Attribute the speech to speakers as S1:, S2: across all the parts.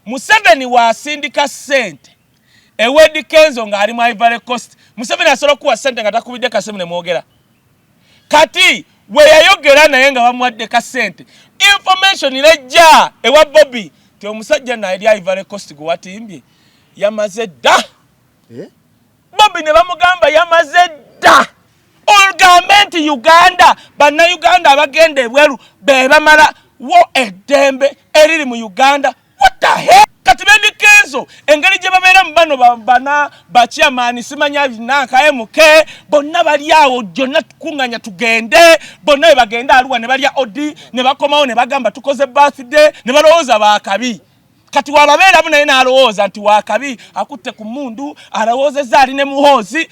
S1: Museveni wa sindika sente Eddy Kenzo nga ali mu Ivory Coast Museveni asobola kuwa sente nga takubidde kasemu ne mwogera kati we yayogera naye nga bamuwadde ka sente information ilejja ewa Bobby ti omusajja na eri Ivory Coast gwe watimbye yamaze dda Bobby ne bamugamba yamaze dda olgamenti Uganda banna Uganda abagenda ebweru be bamala wo eddembe eriri mu Uganda what the hell kati Eddy Kenzo engeri gye babeera mu bano bana bachairman simanya na KAWEDDEMU bonna bali awo jonna tukunganya tugende bonna bagenda aluwa ne balya odi ne bakomawo ne bagamba tukoze birthday ne balowooza bakabi kati wababeera mu naye n'alowooza nti wakabi akutte ku mundu alowoozezza ali ne muhoozi.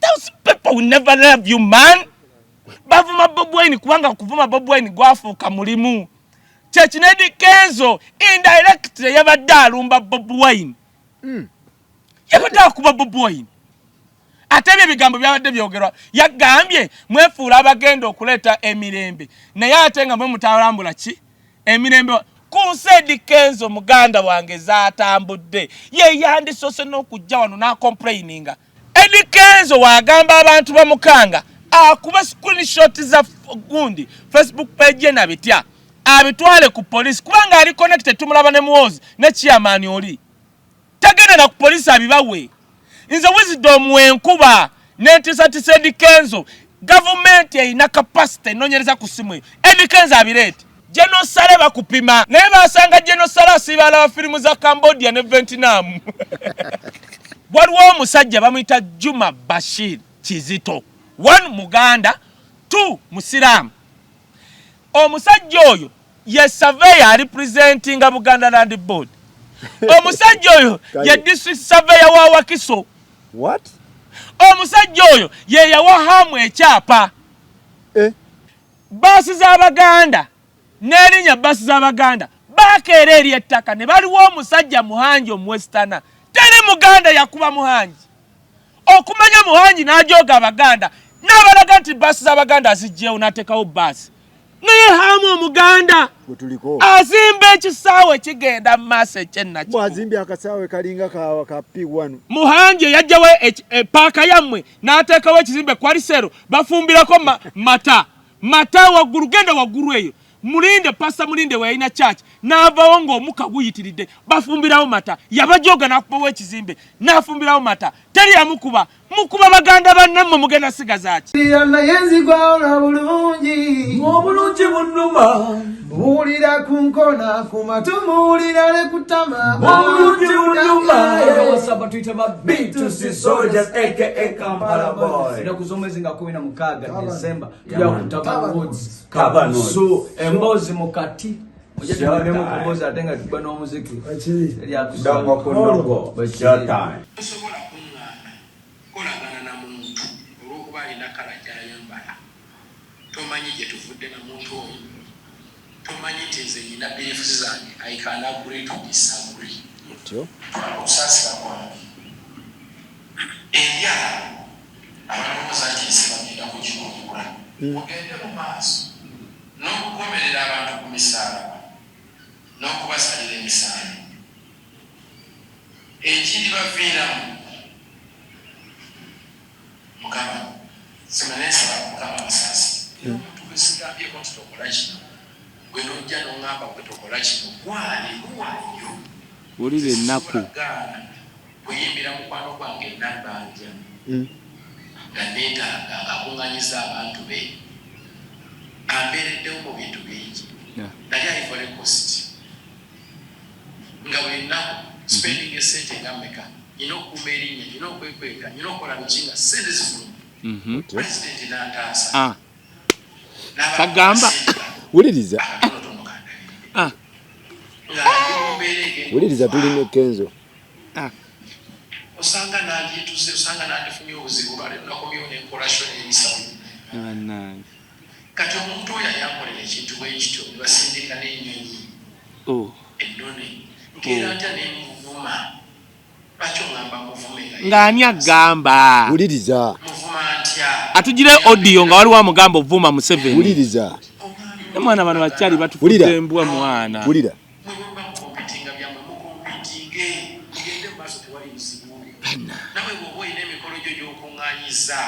S1: Those people will never love you, man. Bavuma Bobi Wine kubanga kuvuma Bobi Wine gwafuuka mulimu. Church Eddy Kenzo indirectly yabadde alumba Bobi Wine. Yabadde akuba Bobi Wine. Ate ebyo ebigambo byabadde byogerwa yagambye mwefuula abagenda okuleeta emirembe naye ate nga mwe mutalambula ki emirembe kunse Eddy Kenzo muganda wange zaatambudde ye yandisose n'okujja wano n'acomplaininga. Eddy Kenzo wagamba abantu bamukanga akuba screenshot za gundi Facebook page na bitya abitwale ku police kubanga ali connected tumulaba ne muwozi ne chairman oli tagenda na ku police abibawe nze Wizdom wenkuba netisa Eddy Kenzo government ina capacity nonyereza ku simu Eddy Kenzo abirete genocide bakupima naye basanga genocide asibala wa filimu za Cambodia ne Vietnam. Waliwo omusajja bamuyita Juma Bashir Kizito 1 Muganda 2 Musiramu omusajja oyo ye surveyor representing Buganda Land Board omusajja oyo ye district surveyor wa Wakiso
S2: what
S1: omusajja oyo ye yawa hamu ekyapa basi z'Abaganda n'erinnya basi z'Abaganda bakeera eri ettaka ne baliwo omusajja Muhanji omuwestana teri Muganda yakuba Muhanji okumanya Muhanji n'ajoga Abaganda n'abalaga nti basi z'Abaganda azijjeewo n'ateekawo basi naye hamu omuganda azimba ekisaawe kigenda mu maaso ekyennaki
S2: mwazimbye akasaawe kalinga ka P1
S1: Muhanji yajjawo epaaka yammwe n'ateekawo ekizimbe kwalisero bafumbirako mata waggulu genda waggulu eyo mulinde pasta mulinde wayina church n'avawo ng'omuka guyitiridde bafumbirawo mata yabajoga n'akubawo ekizimbe n'afumbirawo mata teri yamukuba mukuba Baganda bannammwe mugenda sigazaaki
S3: yana yenzi gwaona bulungi obulungi bunnuma buwulira ku nkona ku matu muwulira ne kutama obulungi bunnuma
S4: wasaba tuyita ba B2C soldiers aka Kampala boy ina kuzomezi nga 16 December tuya kutaba woods kabano so embozi mukati mujye mukuboza atenga tuba n'omuziki eri akusanga konogo but time
S5: kolagana na muntu olwokuba alina kala gyayambala tomanyi gye tuvudde na muntu oyo tomanyi nti nze nyina beefuzi zange I can agree to disagree okusasira kwange erya abalowooza nti nsi bagenda kukikumbula mugende mu maaso n'okugoberera abantu ku misaalaba n'okubasalira emisaala ekindi baviiramu Mukama simanesa Mukama basasi tukusigambyeko tutokola kino gwe nojja n'oŋŋamba gwe tokola kino gwaliyo
S1: wulire ennaku
S5: kuyimbira mukwano gwange nabbanja nga neetaaga akuŋŋanyiza abantu be ambeereddewo mu bintu bingi nali Ivory Coast nga buli nnaku spending esente nga mmeka nyina okukuuma erinnya nyina okwekweka nyina okukola bikinga sente zifuluma pulezidenti n'ataasa
S1: kagamba
S2: wuliriza wuliriza tulina Kenzo
S5: osanga nandyetuze osanga nandifunye obuzibu lwaleero nakomyewo n'enkolation ebisawo kati omuntu oyo ayambolera ekintu bwekityo ne basindika n'ennyonyi ennone nkeera ntya nemuvuma lwaki oŋŋamba muvumera
S1: ng'ani agamba
S2: wuliriza
S5: muvuma ntya
S1: atugire audio nga waliwo amugamba ovuma Museveni
S2: wuliriza
S1: mwana bano bakyali batufudde embwa mwana
S2: wulira
S5: mwemuba mukompitinga byammwe mukompitinge mugende mu maaso tewali buzibu nawe bw'oba olina emikolo gyo gy'okuŋŋaanyiza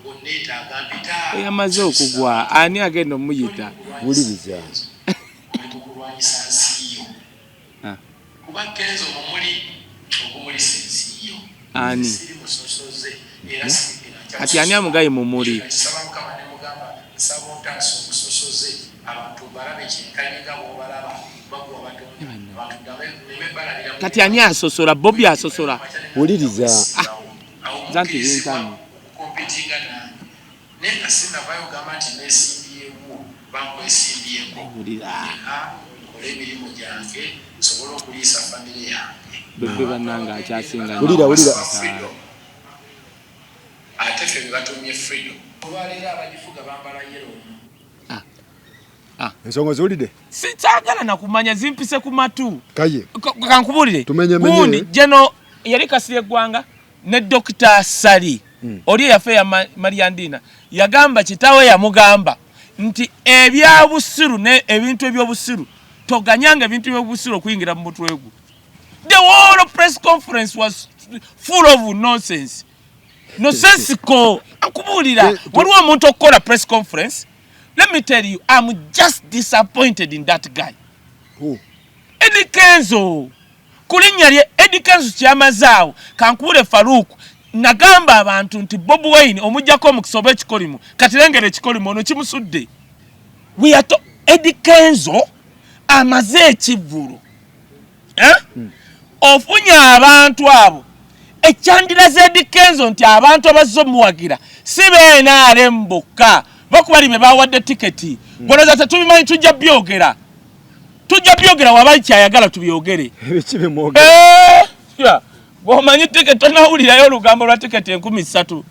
S5: ng'onneetaaga mpita
S1: eyamaze okugwa ani agenda omuyita
S2: wuliriza
S5: kulwanyisa nsi yo kuba Kenzo omuli okumulisa ensi yo
S1: ani
S5: siri musosoze era
S1: kati ani amugaye mu muli
S5: kisaba Mukama ne mugamba nsaba otaasa omusosoze abantu balabe kyenkanye nga bw'obalaba bagwa batonda
S1: kati ani asosola Bobby asosola
S2: wuliriza
S1: zanti zintani
S5: kompitinga nange naye nga sinavayo gamba nti neesimbyeko bankwesimbyeko kola emirimu gyange nsobole okuliisa famire yange
S1: bebe bannanga akyasinga
S2: wulira
S5: ate ffe bebatumye freedom olwaleero abagifuga bambala yero
S2: ensonga ziwulidde
S1: sikyagala nakumanya zimpise ku matu
S2: Kaye
S1: kankubulire gundi jeno yali Kasirye Gwanga ne Dr. Sali oli yafe ya Mariandina yagamba kitawe yamugamba nti ebyabusiru ne ebintu ebyobusiru toganyanga ebintu ebyobusiru okuyingira mu mutwe gwo. The whole press conference was full of nonsense. Nonsensical. Akubulira waliwo omuntu okukola press conference. Let me tell you, I'm just disappointed in that guy.
S2: Who?
S1: Eddy Kenzo. Kulinya lye Eddy Kenzo kyamazaawo kankubule Farouk nagamba abantu nti Bob Wine omujjako mu kisobe ekikolimu kati lengere ekikolimu ono kimusudde. We are to Eddy Kenzo amaze ekivvulu. Ofunya abantu abo ekyandiraze Eddy Kenzo nti abantu abazze muwagira si beena alemboka bakubali be bawadde tiketi boloza tetubimanyi tujja byogera wabayi kyayagala tubyogere
S2: ebikibe mwogera
S1: bw'omanyi tiketi tonawulirayo olugambo lwa tiketi 13,000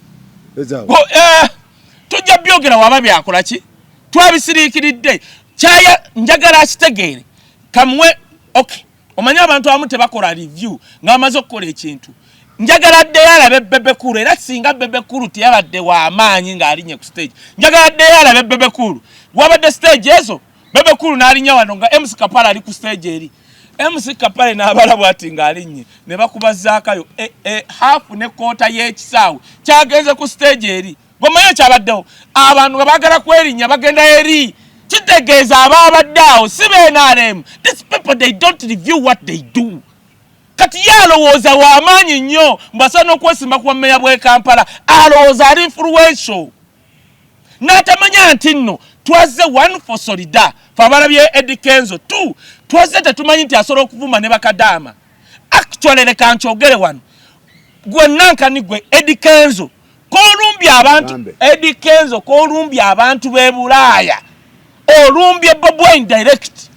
S1: tujja byogera waba byakola ki twabisiriikiridde kyaya njagala akitegeere kamwe okay omanyi abantu abamu tebakola review ng'amaze okukola ekintu njagala ddeyo alabe Bebekulu era singa Bebekulu teyabadde w'amaanyi ng'alinye ku stage njagala ddeyo alabe Bebekulu wabadde stage ezo Bebekulu n'alinya wano nga MC Kapala ali ku stage eri MC Kapala n'abala bw'ati ng'alinye ne bakubazaakayo half ne kota y'ekisaawe kyagenze ku stage eri gomanyi kyabaddewo abantu nga baagala kwerinnya bagenda eri kitegeeza ababadde awo si beenaremu. These people they don't review what they do. Kati yalowooza w'amaanyi nnyo mbasana okwesimba ku bammeya bw'e Kampala alowooza ali influential n'atamanya nti nno twaze one for solida fe abalabye Eddy Kenzo two twaze tetumanyi nti asobola okuvuma ne bakadaama actually leka nkyogere wano gwe nankani gwe Eddy Kenzo k'olumbye abantu Eddy Kenzo k'olumbye abantu b'e Bulaaya olumbye Bob Wine direct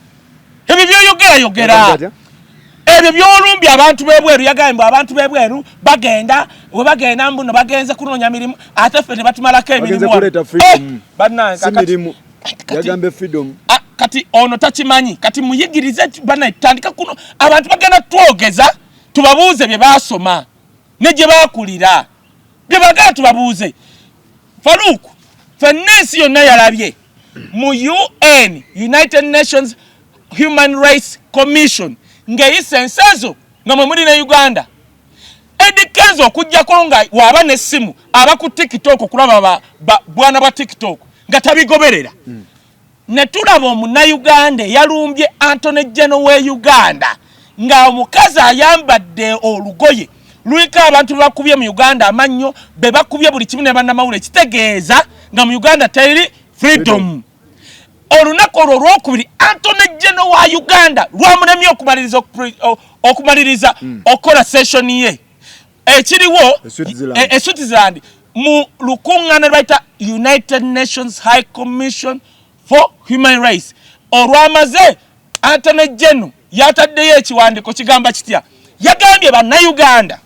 S1: ebyo byoyogera ebyo byolumbye abantu b'ebweru yagamba abantu b'ebweru bagenda we bagenda mbuno bagenze kunoonya mirimu ate ffe ne batumalako emirimu
S2: mirimu yagambe freedom
S1: kati ono takimanyi kati muyigirize bana tandika kuno abantu bagenda twogeza tubabuuze bye basoma ne gye bakulira bye bagala tubabuuze Farouk fenensi yonna yalabye mu UN United Nations Human Rights Commission ngeyise ensazo nga mwe muli ne Uganda Eddy Kenzo okujjako nga waba n'essimu aba ku TikTok okulaba bwana bwa TikTok nga tabigoberera ne tulaba omunnauganda yalumbye Anthony General we Uganda nga omukazi ayambadde olugoye luliko abantu bakubye mu Uganda amannyo be bakubye buli kimu ne bannamawulire kitegeeza nga mu Uganda teri freedom. Olunaku olwo olwokubiri Anthony General wa Uganda lwamulemye okumaliriza okola session ye ekiriwo Switzerland mu lukuŋŋaana lwayita United Nations High Commission for Human Rights olwamaze Anthony General yataddeyo ekiwandiiko kigamba kitya yagambye bannayuganda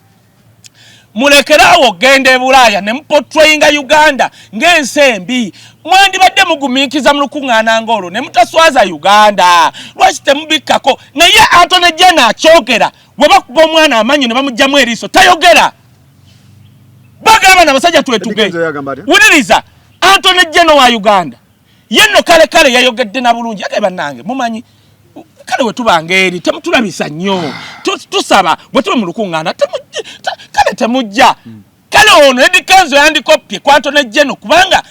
S1: mulekerawo genda e Bulaaya ne mupotrayinga Uganda ng'ensi embi mwandibadde mugumiikiza mu lukuŋŋaana ng'olwo ne mutaswaza Uganda lwaki temubikkako naye Anthony General akyogera bwe bakuba omwana amanyi ne bamugjamu eriiso tayogera bagamba n'abasajja twetuge wuliriza Anthony General wa Uganda yenno kale yayogedde na bulungi yagamba nange mumanyi kale wetubanga eri temutulabisa nnyo tusaba bwe tube mu lukungana kale temujja kale ono Eddy Kenzo yandikopye kwanto ne Jeno kubanga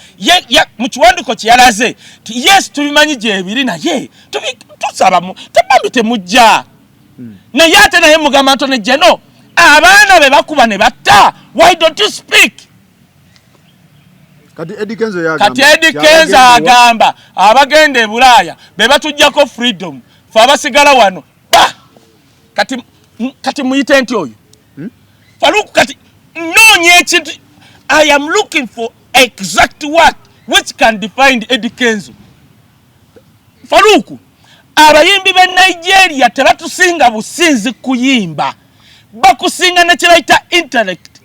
S1: mu kiwandiko kye yalaze yes tubimanyi gyebiri naye tusaba tebambi temujja naye ate naye mugamba Anto ne Jeno abaana be bakuba ne batta why don't you speak
S2: kati Eddy Kenzo
S1: agamba abagenda e Bulaaya be batujjako freedom fa abasigala wano kati muyite nti oyo Faruku kati noonya ekintu I am looking for exact word which can define Eddy Kenzo. Faruku abayimbi be Nigeria tebatusinga businzi kuyimba bakusinga ne kiraita intellect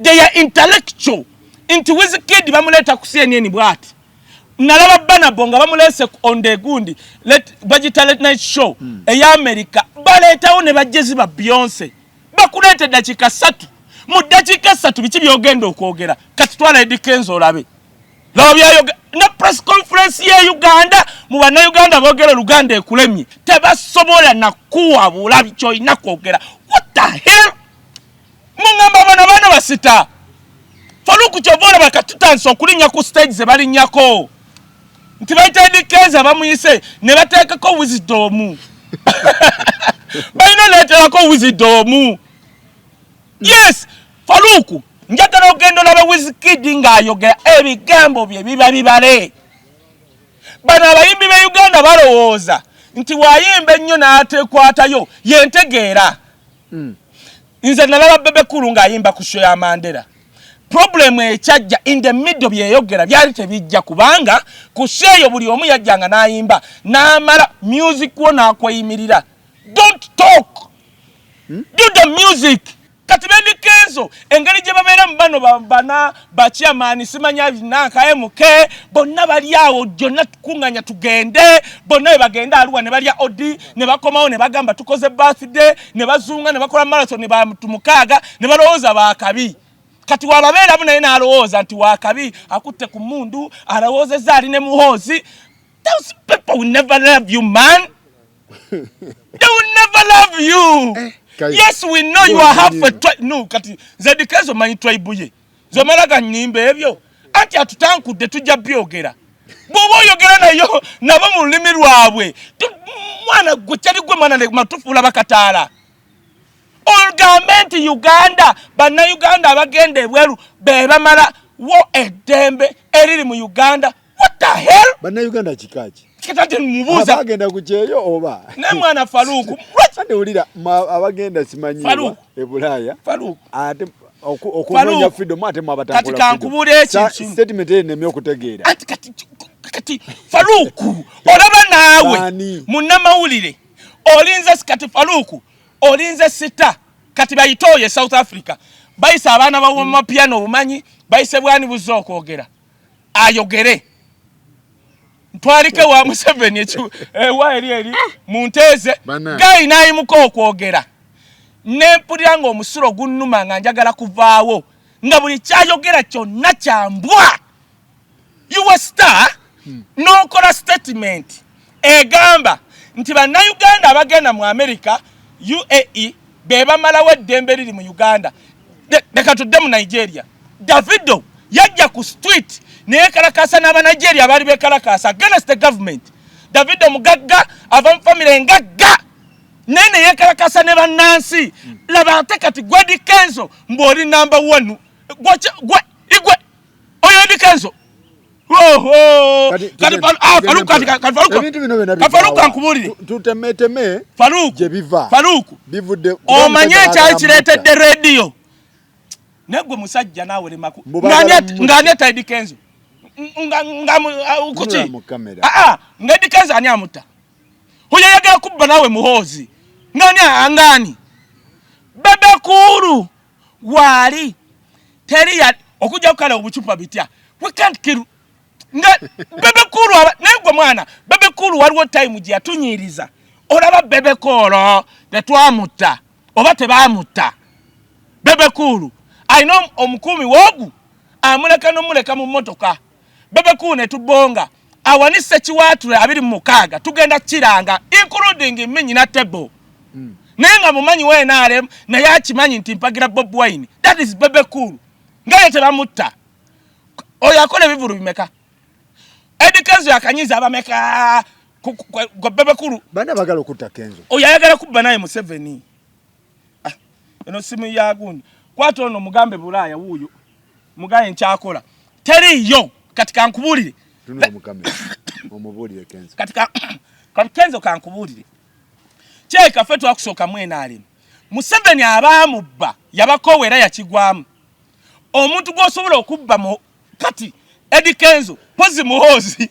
S1: they are intellectual into Wizkid bamuleta ku CNN bwati nalaba bana bonga bamulese on the gundi bagita late night show eya America baletawo ne bajezi ba Beyonce bakulete dakika 3 mu dakika 3 bichi byogenda okwogera kati twala Eddy Kenzo olabe lobya na press conference ye Uganda mu bana Uganda bogera Luganda ekulemye tebasobola na kuwa bulabi choina kwogera what the hell mungamba bana basita Faruku chovora bakatutanso kulinya ku stage ze balinyako nti baita Eddy Kenzo bamuyise ne bateekako Wizdom bayina leetako Wizdom yes Faruku njagala ogendo na Wizkid ng'ayogera ebigambo bye biba bibale bana abayimbi be Uganda balowooza nti wayimba ennyo n'atekwatayo yentegeera nze nalaba Bebe Cool ng'ayimba ku show ya Mandela problem ekyajja in the middle byeyogera byali tebijja kubanga ku show eyo buli omu yajjanga n'ayimba n'amala music wo n'akweyimirira don't talk do the music kati Eddy Kenzo engeri gye babeera mu bano bana bachairman simanya na KAWEDDEMU bonna bali awo jonna tukunganya tugende bonna bagenda Arua ne balya odi ne bakomawo ne bagamba tukoze birthday ne bazunga ne bakola marathon ne batumukaaga ne balowooza bakabi kati wababeera mu naye n'alowooza nti wakabi akutte ku mundu alowoozezza ali ne muhoozi those people will never love you man they will never love you yes we know you are half a tribe no kati Eddy Kenzo manyi tribe ye zomalaga nyimbe ebyo anti atutankudde tujja byogera bobo yogera nayo nabo mu lulimi lwabwe mwana gwe kyali gwe mwana matufula bakataala olgamenti Uganda bana Uganda abagenda ebweru be bamala wo eddembe eriri mu Uganda what the hell
S2: bana Uganda kikaji
S1: kitate mubuza
S2: abagenda kucheyo oba
S1: ne mwana Faruku
S2: ate ulira abagenda simanyi e Bulaaya
S1: Faruku
S2: ate okunonya freedom ate mwabatambula
S1: kati kankubule ekintu
S2: statement ene nemyokutegeera
S1: kati Faruku olaba naawe munnamawulire olinze kati Faruku olinze sita kati bayitoye South Africa bayisa abaana bawo mu piano obumanyi bayise bwani buzza okwogera ayogere ntwalike wa Museveni ekibu wa eri munteze gayi nayimuko okwogera nempulira ng'omusulo gunnuma nga njagala kuvaawo nga buli kyayogera kyonna kyambwa you a star n'okola statement egamba nti bannayuganda abagenda mu America UAE be bamalawo eddembe liri mu Uganda leka tudde mu Nigeria Davido yajja ku street neyekalakasa n'Abanigeria abali bekalakasa against the government Davido mugagga ava mu family ngagga nene yekalakasa ne bannansi laba ate kati Eddy Kenzo mboli number 1 igwe oyo Eddy Kenzo Faruku ankubulire
S2: tutemeteme
S1: Faruku
S2: biva
S1: Faruku
S2: bivudde
S1: omanye ekyayi kireetedde radio negwe musajja nawe lemaku ngani Eddy Kenzo kuki Eddy Kenzo ani amuta huyo yagala kubba nawe muhoozi ngani Bebe Cool wali teri ya okujja kukala obucupa bitya we can't kill nga Bebe Cool negwe mwana Bebe Cool waliwo time gye yatunyiriza olaba Bebe Cool tetwamutta oba tebamutta Bebe Cool I know omukumi wogu amuleka nomuleka mu motoka Bebe Cool ne tubonga awanise kiwatule abiri mukaga tugenda kiranga including minyi na table nenga mumanyi we nalem na yakimanyi nti mpagira Bob Wine that is bebe cool ngaye tebamutta oyo akole bivuru bimeka Eddy Kenzo yakanyiza abameka go bebe cool
S2: bana bagala okutta Kenzo
S1: oyo ayagala kubba naye mu 7 eno simu yagundi kwato ono mugambe bulaya wuyo mugaye nchakola teriyo katika nkubulire
S2: tunula mukamera omubulire Kenzo
S1: katika Kenzo kankubulire cheka fetu akusoka mwena ali Museveni abamubba yabakowera yakigwamu omuntu gwosobola okubba mu kati Eddy Kenzo pozi muhozi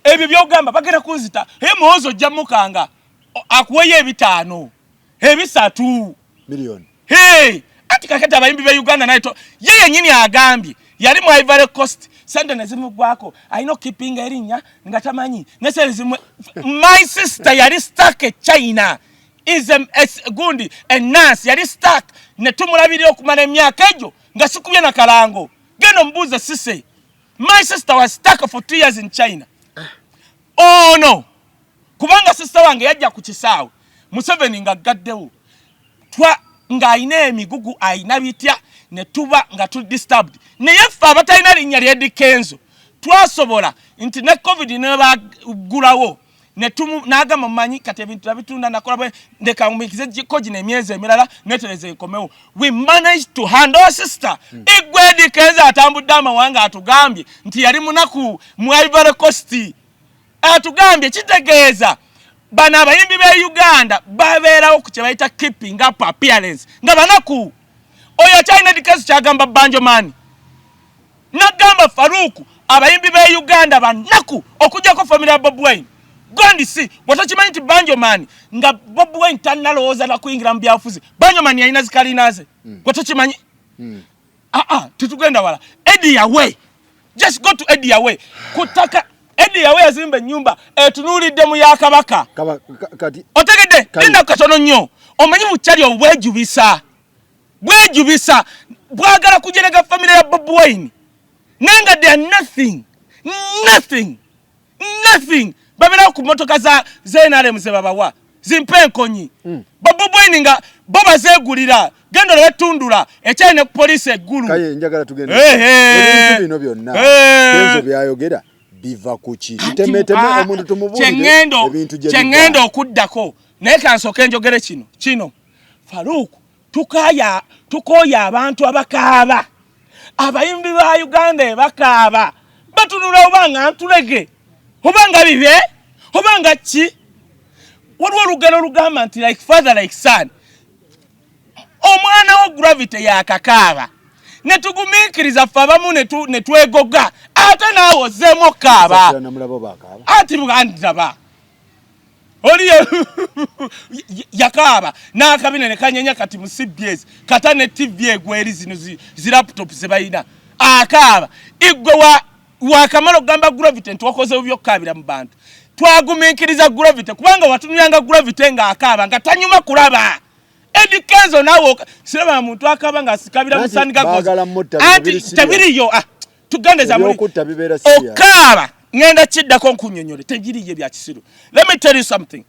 S1: ebyo byogamba bagera kunzita muhozo jamukanga akuweye ebitano ebisatu
S2: milioni
S1: ati kakata abayimbi be Uganda naito yeye nyini agambye yali mu Ivory Coast sande nezimu gwako ayino keeping erinya ngatamanyi neselezimwe my sister yali stuck China is a gundi a nurse yali stuck netumulabiri okumana emyaka ejo nga sikubye na kalango geno mbuza sise my sister was stuck for 2 years in China oh no kubanga sister wange yajja ku kisaawe Museveni nga gaddewo twa nga ayina emigugu ayina bitya ne tuba nga tu disturbed ne yefa abatayina linnya lya Eddy Kenzo twasobola nti ne covid ne bagulawo ne nagamba manyi kati ebintu abitunda nakola bwe ndeka mumikize koji ne myezi emirala netereze nkomewo we managed to handle our sister Eddy Kenzo atambudde amawanga atugambye nti yali munaku mu Ivory Coast atugambye kitegeeza bana abayimbi be Uganda babeerawo ku kyebayita keeping up appearance nga banaku oyo China Eddy Kenzo kyagamba Banjo Man nagamba Faruku abayimbi be Uganda banaku okujjako family ya Bob Wine gondi si watakimanyi nti Banjo Man nga Bob Wine tanalowooza na kuyingira mu byafuzi Banjo Man yalina zikalinaze watakimanyi tutugenda wala Eddy away just go to Eddy away kutaka Eddy yawe azimba nyumba etunulidde mu yakabaka
S2: kati
S1: otegedde linda katono nnyo omanyi mukyali obwejubisa bwagala kujerega family ya Bob Wine nenga they are nothing babera ku motoka za ZNRM zebabawa zimpenkonyi Bob Wine nga boba zegulira gendo letundula ekyali ne police eggulu
S2: Kaye njagala tugende ebintu bino byonna Kenzo byayogera biva kuchi tutemeteme omuntu tumubulire ebintu gye
S1: chengendo okuddako naye kansoke njogere kino Faruku tukoya abantu abakaaba abayimbi ba Uganda bakaaba batunula obanga ntulege obanga bibe obanga ki waliwo olugero lugamba nti like father like son omwana wo gravity yakakaaba netugumikiriza ffe abamu netwegoga ate naawe ozzeemu kaaba ati mugandaba oliyo yakaaba n'akabina ne kanyenya kati mu CBS kata ne TV egweri zino zi laptop ze bayina akaaba igwe wakamala ogamba gravity nti wakoze byokkaabira mu bantu twagumikiriza gravity kubanga watunyanga gravity nga akaaba nga tanyuma kulaba Eddy Kenzo nawo siraba muntu akaba nga sikabira musani gagozi anti tabiriyo tugande za muri okaba ngenda kiddako nkunyonyole tegiriye bya kisiru let me tell you something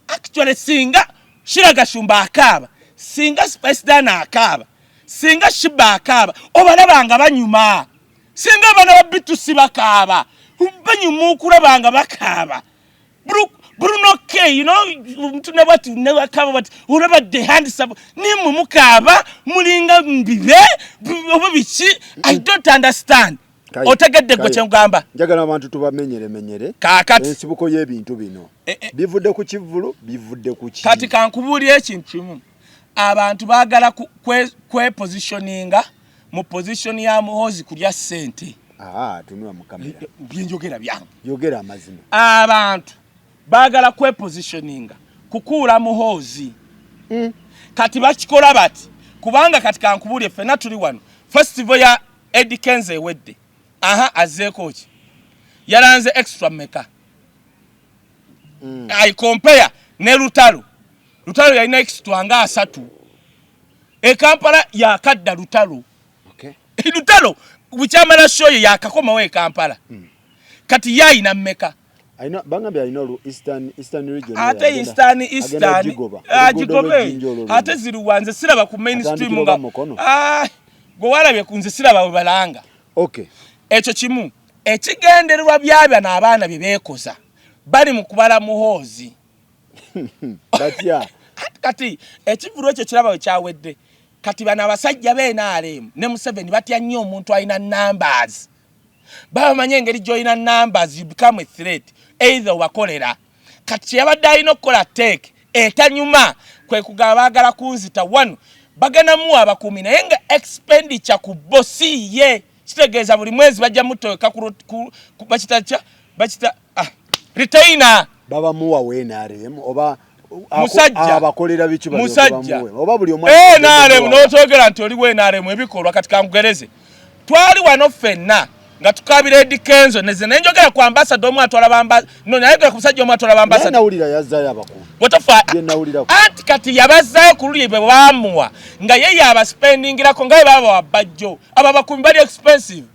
S1: actually singa shiraga shumba akaba singa Spice Dana akaba singa Shiba akaba obalabanga banyuma singa bana babitusi bakaba banyuma okulabanga bakaba Bruno Kaye, you know, never cover but whatever the hands up nimu mukaba mulinga mbibe obabichi I don't understand otegedde ko kyengamba
S2: njagala abantu tubamenyere
S1: kakati
S2: ensibuko y'ebintu bino bivudde ku kivulu bivudde ku ki
S1: kati kankubulira ekintu kimu abantu baagala kwe positioninga mu position ya muhozi kulya sente
S2: tunula mu kamera
S1: byenjogera byange
S2: yogera amazima
S1: abantu bagala kwe positioninga kukula muhozi kati bakikola bati kubanga katika nkubuli fena tuli wano festival ya Eddy Kenzo ewedde azeko ki yalanze extra meka I compare ne Lutalo yalina extra nga 3 Kampala yakadda Lutalo Lutalo bukyamala show yakakoma we Kampala kati yayina mmeka
S2: aina bangambe aina eastern region
S1: ate eastern agigobe ate ziruwanze siraba ku mainstream nga go walabye kunze siraba we balanga
S2: okay
S1: ekyo kimu ekigendererwa byabya n'abaana bebekoza bali mu kubala muhoozi
S2: batya
S1: kati ekivulu ekyo kiraba kyawedde kati bana abasajja b'NRM ne Museveni batya nnyo omuntu alina numbers bamanye engeri joina numbers you become a threat either wakolera kati yabadde alina okukola take etanyuma kwe kugaba baagala kunzita wano bagana mu abakuumi naye nga expenditure ku bossi ye kitegeeza buli mwezi bajja mutoeka ku bakita retainer
S2: baba muwa we NRM oba
S1: musajja
S2: abakolera bichu
S1: musajja
S2: oba buli omwe
S1: NRM n'otogera nti oli we NRM ebikolwa kati kangugereze twali wano fenna nga tukabira Eddy Kenzo neze nenjogera ku ambassador omwe atwala bamba no nayegera ku musajja omwe atwala ambassador
S2: nawulira yazzayo abakulu
S1: watafa
S2: ye nawulira
S1: ati kati yabazayo kululi bwe bamuwa nga yeye aba spendingirako nga baba wabajjo aba bakumi bali expensive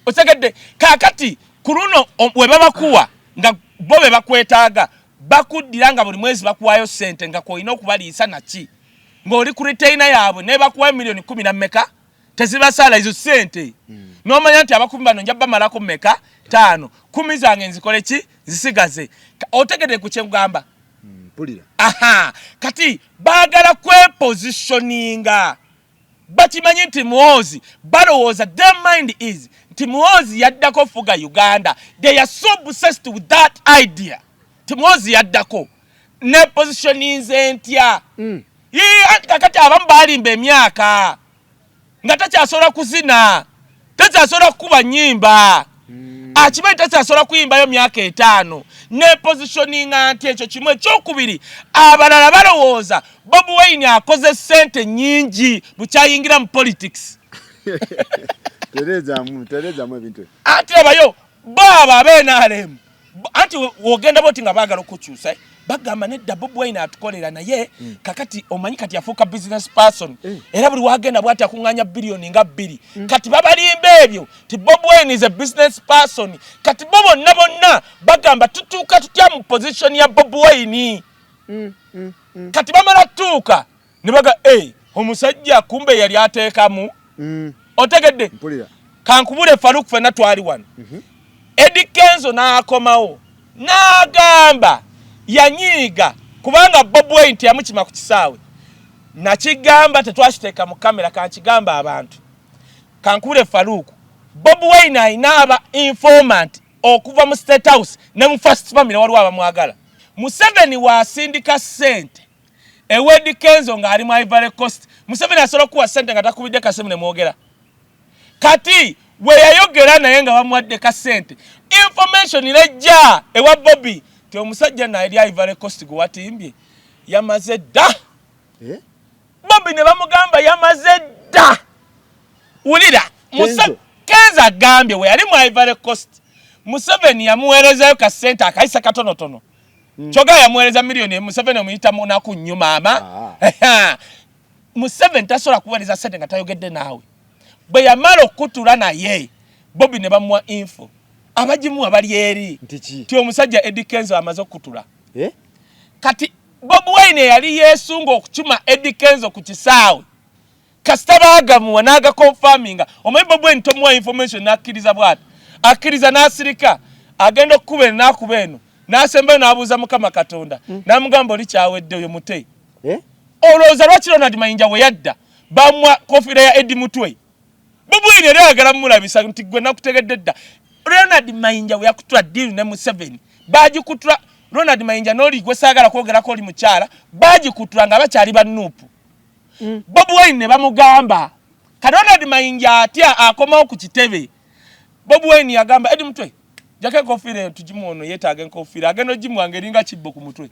S1: otegedde kakati kuruno we baba kuwa nga bobe bakwetaaga bakuddira nga buli mwezi bakuwayo sente nga koina okubaliisa naki ng'oli ku retainer yaabwe ne bakuwa milioni 10 na mmeka tezibasala izo sente nomanya nti abakumi bano njabba malako mmeka 5 10 zange nzikole ki zisigaze otegedde ku kyengamba
S2: pulira
S1: aha kati bagala kwepositioninga bakimanyi nti muhozi balowooza their mind is nti muhozi yaddako fuga Uganda they are so obsessed with that idea nti muhozi yaddako ne positioninze ntya kakati abamu balimba emyaka nga takyasobola kuzina takyasobola kukuba nnyimba akimanyi takyasobola kuyimbayo myaka 5 ne positioninga nti ekyo kimu ekyokubiri abalala balowooza Bobi Wine akoze sente nnyingi bukyayingira mu politics
S2: terezamu ebintu
S1: ati abayo baba abeNRM anti wogenda boti nga baagala okukyusa bagamba nedda Bobi Wine atukolera naye kakati omanyi kati afuuka business person era buli wagenda bwati akunganya bilioni nga 2 kati babalimba ebyo ti Bobi Wine is a business person kati bobo nabonna bagamba tutuuka tutya mu position ya Bobi Wine kati bamala tuuka ne baga omusajja kumbe yali ateekamu otegedde kankubule Faruk fena twali wano Eddy Kenzo n'akomawo n'agamba yanyiiga kubanga Bobi Wine yamukima ku kisaawe nakigamba tetwakiteeka mu kamera kankigamba abantu kankubule Faruk Bobi Wine ayina aba informant okuva mu State House ne mu First Family waliwo abamwagala Museveni wasindika sente Eddy Kenzo ng'ali mu Ivory Coast Museveni asobola kuwa sente nga takubidde kasemu ne mwogera kati we yayogera naye nga bamuwadde ka sente information nejja ewa Bobby ti omusajja na eri Ivory Coast gwe watimbye yamaze dda Bobby ne bamugamba yamaze dda ulira Kenzo agambye we yali mu Ivory Coast Museveni yamuweerezayo ka sente akayisa katonotono kyoga yamuweereza milioni Museveni omuyita munaku nnyo maama Museveni tasobola kuweereza sente nga tayogedde naawe bwe yamala okutula naye Bobby ne bamuwa info abajimu abali eri ti omusajja Eddy Kenzo amaze okutula kati Bobi Wine yali yesunga okuchuma Eddy Kenzo ku kisaawe kasita baagamuwa n'aga confirminga omanyi Bobi Wine tomuwa information n'akkiriza bw'ati akkiriza n'asirika agenda okukuba n'akuba eno n'asembayo n'abuuza Mukama Katonda n'amugamba oli kyawedde oyo mute olowooza lwaki Ronald Mayinja we yadda bamuwa kofiira ya Eddy mutwe Bobi Wine era ayagala mumulabisa nti gwe nakutegedde dda Ronald Mayinja we yakutula deal ne Museveni bagikutula Ronald Mayinja n'oli gwe saagala kwogerako oli mukyala bagikutula nga bakyali bannuupu Bobi Wine ne bamugamba ka Ronald Mayinja atya akomawo ku kitebe Bobi Wine yagamba Eddy mutwe jake kofiira tujimu ono yeetaaga enkofiira agenda ogimuwanga eringa kibbo ku mutwe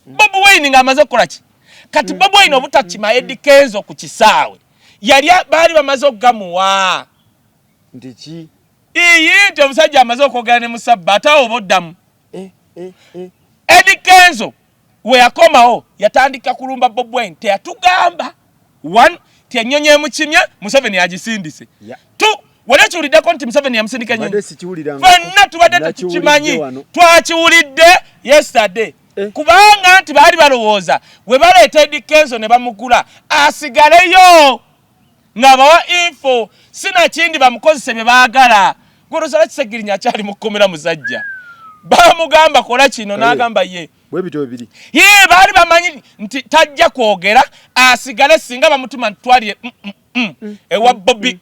S1: Bobi Wine ng'amaze okukola ki kati Bobi Wine obutakima Eddy Kenzo ku kisaawe yali baali bamaze okugamuwa
S2: ndiki
S1: nti omusajja amaze okwogera ne Musabbata oba oddamu Eddy Kenzo we yakomawo yatandika kulumba Bobi Wine teyatugamba 1 ti ennyonyi emukimya Museveni agisindise 2 wale kiwuliddeko nti Museveni yamusindika ennyonyi
S2: fenna
S1: tubadde tukimanyi twakiwulidde yesterday kubanga nti baali balowooza we baleeta Eddy Kenzo ne bamugula asigaleyo ng'abawa info sinakindi bamukozese bye baagala gwolosala Kisegirinya akyali mu kkomera musajja bamugamba kola kino n'agamba ye ye baali bamanyi nti tajja kwogera asigale singa bamutuma ntwalire ewa Bobby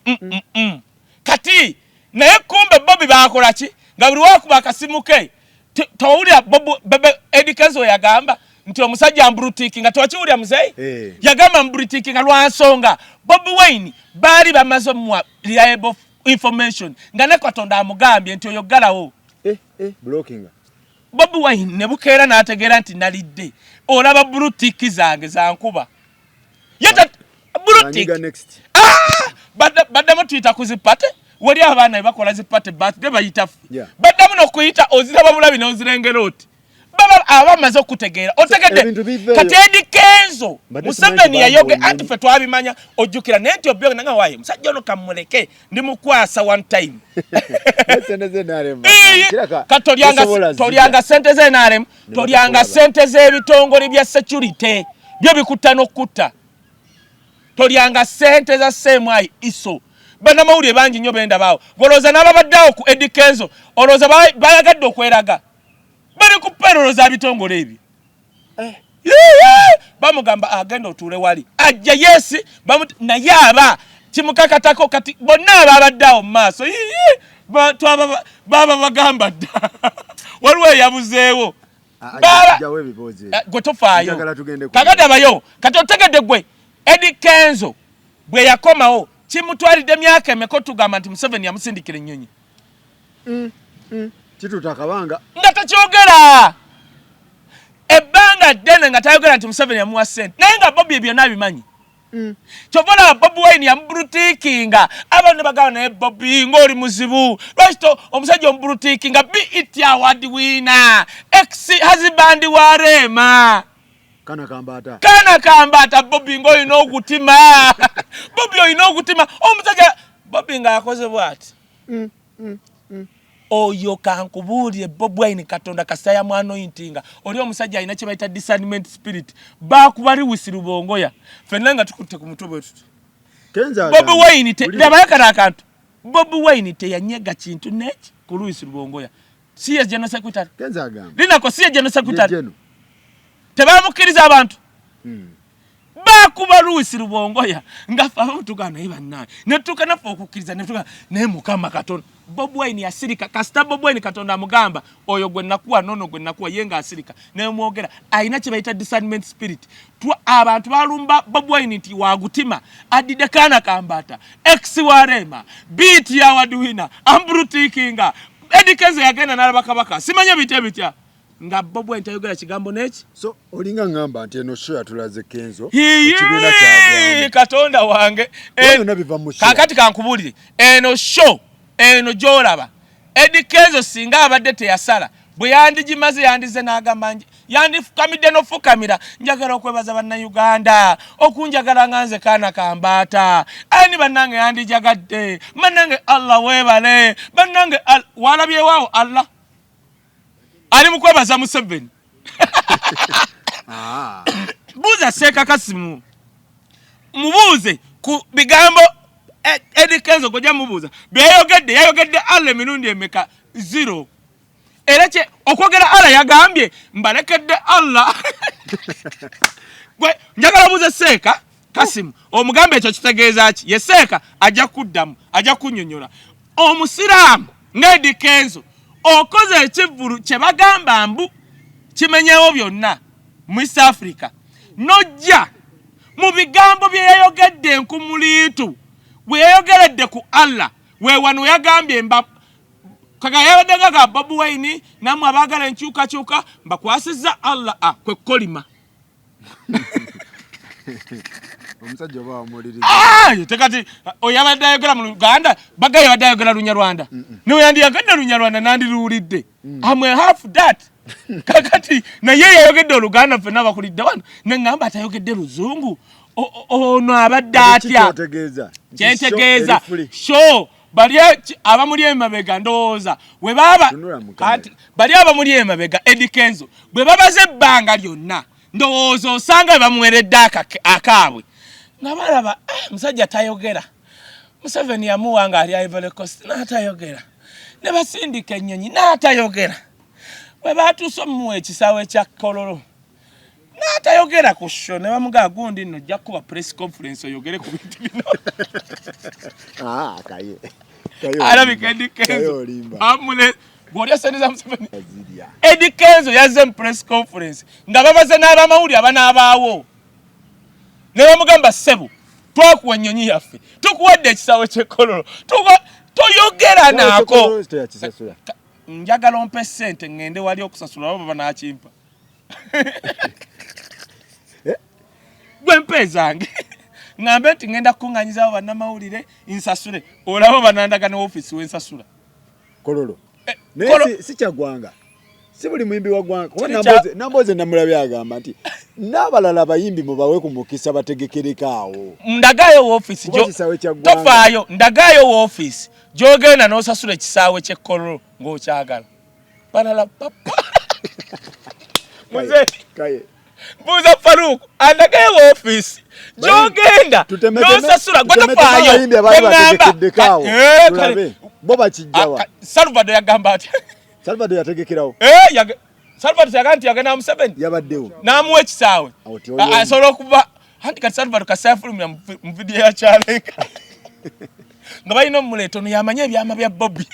S1: kati naye kumbe Bobby baakola ki nga buli wakuba akasimu ke towulira Eddy Kenzo yagamba nti omusajja mbrutiki nga twakiwulira muzeyi yagamba mbrutiki nga lwansonga Bobi Wine baali bamaze mu reliable information nga ne Katonda amugambye nti oyo galawo
S2: blocking
S1: Bobi Wine ne bukeera n'ategeera nti nalidde olaba brutiki zange zankuba yeta brutiki baddamu tuyita kuzipate wali abaana bakola zipate birthday bayita baddamu n'okuyita oziraba bulabi n'ozirengera oti baba abamaze okutegeera otegedde kati Eddy Kenzo Museveni yayoge anti fe twabimanya ojjukira nenti obyo nanga waye musajja ono kamuleke ndi mukwasa one time tolyanga sente ze NRM tolyanga sente z'ebitongole bya security byo bikutta n'okutta tolyanga sente za semwai iso bana mawulire bangi nnyo benda bawo goloza n'ababaddeawo ku Eddy Kenzo oloza bayagadde okweraga bali ku perolo za bitongole ebyo bamugamba agenda otuule wali ajja yesi naye aba kimukakatako kati bonna ababaddeawo mu maaso baba bagamba dda waliwo eyabuzeewo gwe tofaayo kakadabayo kati otegedde gwe Eddy Kenzo bwe yakomawo kimutwalidde myaka emeka tugamba nti Museveni yamusindikira ennyonyi
S2: kitutakabanga
S1: nga takyogera ebbanga ddene nga tayogera nti Museveni yamuwa ssente naye nga Bobby ebyo nabimanyi kyova Bobi Wine yamubrutikinga abantu ne bagamba naye Bobby ng'oli muzibu lwakito omusajja omubrutikinga BET award winner ex-husband wa Rema
S2: kana kambata
S1: Bobby ng'olina okutima Bobby olina okutima omusajja Bobby ng'akoze bw'ati oyo kankubuulire Bobi Wine Katonda kasaya mwanointinga oli omusajja alina kye bayita discernment spirit baakubali wisirubongoya fenna nga tukutte ku mutwe bwetu Bobi Wine labayakana akantu Bobi Wine teyanyega kintu neki ku wisirubongoya siye general secretary linako siye general secretary tebamukiriza abantu bakuba Louis Rubongoya ngafa mutugana ibannaye netuka nafa okukiriza netuka ne mukama Katonda Bobi Wine yasirika kasita Bobi Wine Katonda amugamba oyo gwe nakuwa nono gwe nakuwa yenga asirika ne mwogera aina kye bayita discernment spirit abantu balumba Bobi Wine nti wagutima adide kana kambata ex wa Rema BET award winner ambrutikinga Eddy Kenzo yagenda n'alabakabaka simanya bitya nga Bobi Wine tayogera kigambo neki
S2: so olinga ngamba nti eno show atulaze Kenzo
S1: ekibiina kya Katonda wange kakati kankubulire eno show eno jolaba Eddy Kenzo singa abadde teyasala bwe yandigimaze yandize n'agamba yandifukamidde n'ofukamira njagala okwebaza bannayuganda okunjagala nganze kaana kambata ani bannange yandijagadde bannange Allah webale bannange walabyewawo Allah ali mukwebaza Museveni buuza Seeka Kasimu mubuuze ku bigambo Eddy Kenzo gojja mubuuza yayogedde Allah emirundi emeka 0 era kye okwogera Allah yagambye mbalekedde Allah gwe njagala buuza Seeka Kasimu omugambe ekyo kitegeeza ki ye Seeka ajja kuddamu ajja kunnyonnyola omusiraamu ng'Eddy Kenzo okoze ekivulu kye bagamba mbu kimenyewo byonna mu East Africa nojja mu bigambo bye yayogedde nkumuliitu bwe yayogeredde ku Allah we wano yagambye mba kagayabadde ga Bobi Wine namwe abaagala enkyukakyuka mbakwasizza Allah kwe kolima
S2: omusajja oba amuliriza
S1: tekati oyabadde ayogera mu Uganda bagaye badde ayogera Lunyarwanda niwe yandiyagedde Lunyarwanda nandiruulidde amwe half that kakati naye yayogedde Oluganda ffenna bakulidde wano neŋŋamba atayogedde Luzungu ono abadde atya kyentegeeza sho bali abamuli emabega ndowooza we baba kati bali abamuli emabega Eddy Kenzo bwe babaze ebbanga lyonna ndowooza osanga bamuweredde akaabwe nga balaba musajja tayogera Museveni yamuwanga ali Ivory Coast n'atayogera ne basindika ennyonyi n'atayogera bwe baatuuse omuwa ekisaawe ekya Kololo n'atayogera ku show ne bamugaa gundi nno ojja kuba press conference oyogere ku bintu bino
S2: Kaye
S1: alabika Eddy Kenzo amule gw'olya sente za Museveni Eddy Kenzo yazze mu press conference nga babaze n'abamawulire abanaabaawo ne bamugamba ssebo twakuwa ennyonyi yaffe tukuwadde ekisaawe ky'Ekololo toyogera naako njagala ompe ssente ngende wali okusasula baba naakimpa gwe mpe zange ngambe nti ngenda kukunganyizawo bannamawulire nsasule olaba banandaga ne ofiisi wensasula
S2: Kololo naye si kyagwanga si buli muyimbi wa gwanga kuba Namboze namulabye agamba nti n'abalala bayimbi mubawe ku mukisa bategekerekaawo
S1: ndagayo woofiisi tofaayo ndagayo woofiisi gy'ogenda n'osasula ekisaawe ky'Ekololo ng'okyagala balala papa
S2: Kaye
S1: buuza Faruku andagayo woofiisi gy'ogenda n'osasula gwe tofaayo
S2: bo bakijjawa
S1: Salvador yagamba atya
S2: Salvador yategekerawo
S1: Salvador yagamba nti yagenda Museveni
S2: yabaddewo
S1: n'amuwa ekisaawe asobola okuba anti kati Salvador kasaafulumira mu vidiyo ya Kyalenga nga balina omuleeta ono yamanya ebyama bya Bobby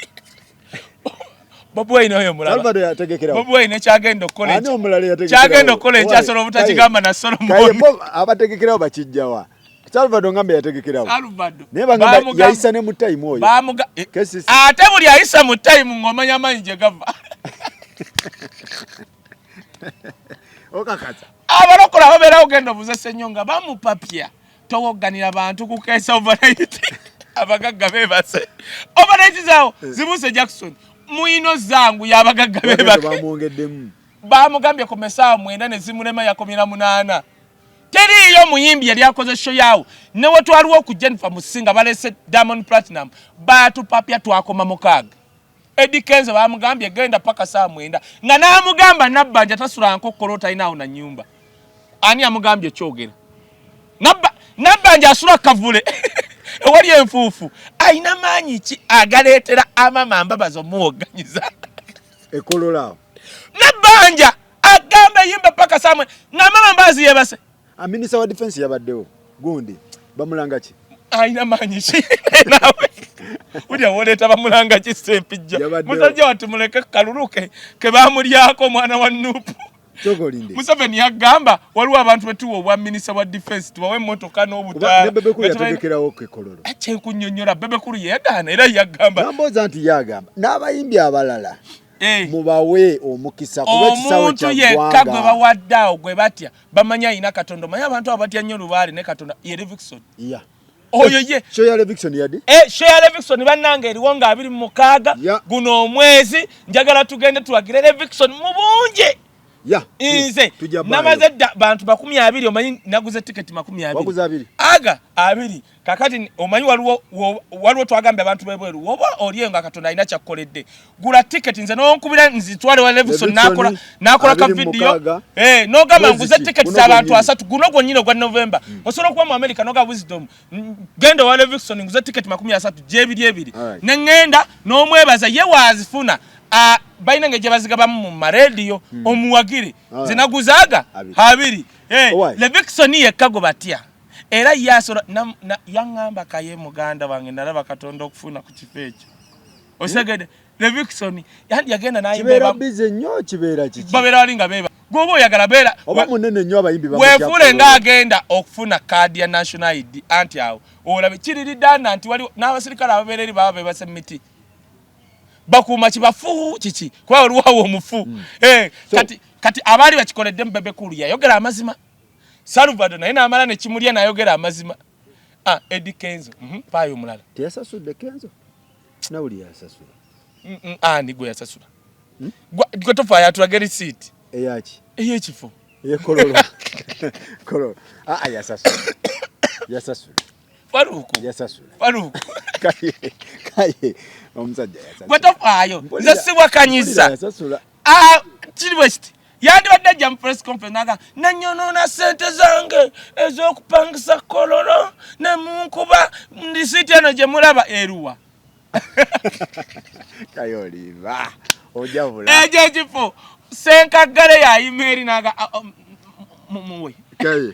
S1: Bobi Wine oyo mulaba
S2: Salvador yategekerawo
S1: Bobi Wine kyagenda okukola
S2: ani omulala yategekerawo
S1: kyagenda okukola ekyasobola obutakigamba na Solomon
S2: abategekerawo bakijjawa Salvador ngambe yategekerawo
S1: Salvador
S2: naye bagamba yayisa ne mu time oyo
S1: ate buli ayisa mu time ng'omanya amanyi gye gava
S2: okakasa
S1: abalokola babeera ogenda obuze Ssenyonga bamupapya towogganira bantu kukeesa overnight abagagga beebase overnight zaawo zibuse Jackson muino zangu y'abagagga beebase bamugambye ku mesaawa 9 ne zimulema yakomera 8 teriyo muyimbi yali akoze show yawo ne wetwaliwo okujja nfa musinga balese Diamond Platinum baatupapya twakoma mukaaga Eddy Kenzo bamugambye genda paka saa 9 nga n'amugamba Nabbanja tasula nkokolo talinawo na nyumba ani amugambye kyogera Nabbanja asula kavule ewali enfuufu ayina maanyi ki agaleetera amamamba bazomuwoganyiza
S2: Ekololo
S1: Nabbanja agamba yimba paka saa 9 ng'amamamba aziyebase
S2: Minister wa defense yabaddewo gundi bamulanga ki
S1: ayina maanyi ki nawe ulya woleeta bamulanga ki sempijja musajja wati muleke kaluluke ke bamulyako mwana wa Nuupu
S2: chokolinde
S1: Museveni yagamba waliwo abantu betuwa obwa Minister wa defense tubawe emmotoka n'obutaala
S2: Bebekulu yategekerawo Ekololo
S1: ekyenkunnyonnyola Bebekulu yeegaana era yagamba
S2: Namboze nti yagamba n'abayimbi abalala mubawe omukisa kuba ekisawe kya
S1: omuntu yekka gwe bawaddeawo gwe batya bamanya ayina Katonda manyi abantu abatya nnyo lubaale ne Katonda ye Livingstone oyo ye
S2: show ya Livingstone yadi
S1: show ya Livingstone bannange eriwo nga 26 guno omwezi njagala tugende tuwagire Livingstone mu bungi nze namaze bantu 20 omanyi naguze ticket 20 aga 2 kakati omanyi waliwo twagambye abantu bebweru oba oliyenga Katonda alina kyakkoledde gula ticket nze n'onkubira nzitwale wa Livingstone nakola ka video n'ogamba nguze ticket z'abantu 3 guno gwennyini ogwa November osobola okuba mu America n'oga Wizdom genda wa Livingstone nguze ticket 30 gyebiri n'engenda n'omwebaza ye wazifuna baina ngeje bazigabamu mu radio omuwagire zinaguzaaga 2 Livingstone yekkago batya era yasoro yangamba Kaye muganda wange nalaba Katonda okufuna ku kifo ekyo osegede Livingstone yagenda naye
S2: beba bize nnyo kibeera kiki
S1: babera alinga beba gobo oyagala beera
S2: oba munene nnyo abayimbi
S1: weefule ng'agenda okufuna kaadi ya national ID anti awo olabe kiriridana nti wali n'abasirikale ababeereri baba bebase miti bakuma kibafu kiki kwa oluwawo omufu kati abali bakikoledde Bebekulu yayogera amazima Salvador naye n'amala ne kimulya n'ayogera amazima Eddy Kenzo payo mulala
S2: tiyasasudde Kenzo nawuli yasasula
S1: ani gwe yasasula gwe tofaayo atulage receipt
S2: eyaki
S1: eyekifo
S2: Kololo Kololo yasasula
S1: Faruku
S2: yasasula
S1: Faruku
S2: Kaye omusajja yasasula
S1: gwetofaayo nze siwakanyiza kiri west yandibadde ajja mu press conference naga nanyonoona sente zange ez'okupangisa kololo ne munkuba ndisiiti eno gye mulaba eruwa
S2: Kaye oliva ojabula
S1: ekyo ekifo senkagale yayimeeri naga muwe
S2: Kaye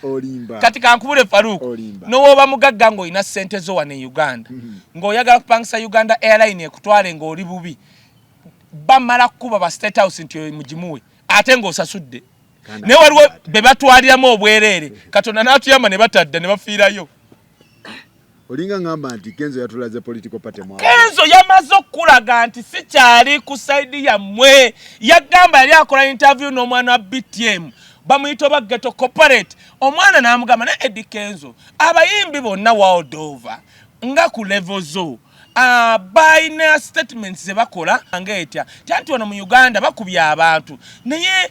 S2: olimba
S1: kati kankubule Faruku n'owoba mugagga ng'olina ssente zo wano e Uganda ng'oyagala kupangisa Uganda Airline ekutwale ng'oli bubi bamala kuba ba State House nti mugimuwe ate ng'osasudde naye waliwo be batwaliramu obwereere Katonda n'atuyamba ne batadda ne bafiirayo
S2: olinga ngamba nti Kenzo yatulaze political party mwa
S1: Kenzo yamaze okulaga nti sikyali ku side yammwe yagamba yali akola interview n'omwana wa BTM bamuyita oba ghetto corporate omwana n'amugamba ne Eddy Kenzo abayimbi bonna world over nga ku level zo bayina statements ze bakola ngaetya tanti wano mu Uganda bakubya abantu naye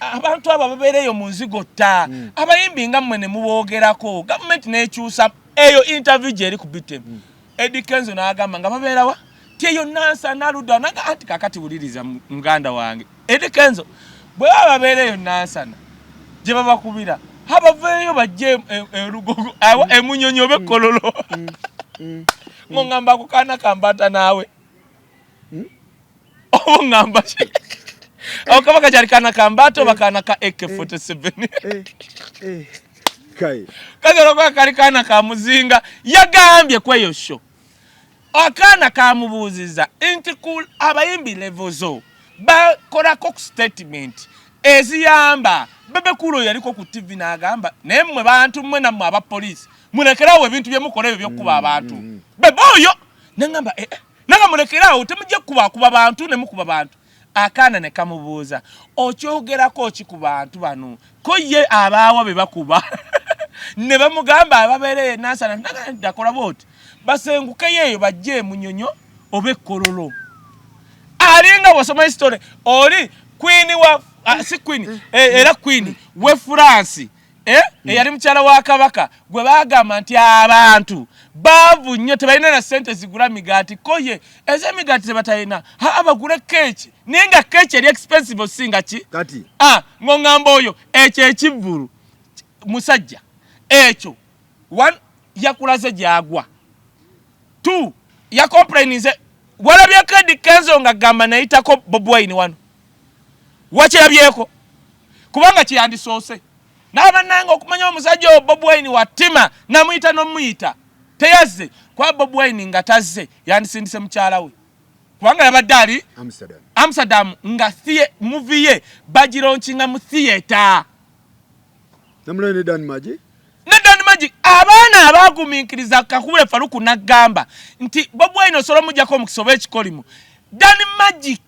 S1: abantu abo babeereyo mu nzigotta abayimbi nga mmwe ne muboogerako government n'ekyusa eyo interview gye eri ku BTM Eddy Kenzo n'agamba nga babeerawa tyeyo nansa naluda naga anti kakati buliriza muganda wange Eddy Kenzo bwe babeereyo nansana gye babakubira habaveeyo bajje erugogo emunyonyo bekololo ngamba kukana kambata nawe ngamba okabaka cyari kana kambato bakana ka AK47
S2: Kaye
S1: kagero kwa kali kana ka muzinga yagambye kweyo show akana kamubuziza inti cool abayimbi level zo bakola ko statement eziyamba bebe kulo yaliko ku TV n'agamba nemwe bantu mwe namwe aba police mulekerawo ebintu bye mukola ebyo kuba abantu beboyo nangamba nanga mulekerawo temujje kuba abantu ne mukuba abantu akana ne kamubuuza okyogerako ki ku bantu bano ko ye abaawa be bakuba ne bamugamba ababeere nasana ndakola boti basenguke yeyo bajje munyonyo obekololo alinga wasoma history oli queen wa si queen era queen we France yali mchala wa kabaka gwe bagamba nti abantu bavu nnyo tebalina na sente zigula migati koye eze migati zebatayina abagule kechi ninga kechi eri expensive osinga ki
S2: kati
S1: ngongamba oyo ekyo ekivulu musajja ekyo 1 yakulaze jagwa 2 ya complainze wala bya Eddy Kenzo nga gamba naitako Bob Wine wano wache yabyeko kubanga kiyandisose n'abananga okumanya omusajja Bob Wine watima namuyita nomuyita teyazze kwa Bob Wine nga tazze yandisindise mukyala we kubanga yabadde ali Amsterdam nga movie ye bagironchinga mu theater
S2: namulene Dan Magic
S1: abaana abagumiikiriza kakubule Faruku nagamba nti Bob Wine osolo mujjako mu kisobe ekikolimu Dan Magic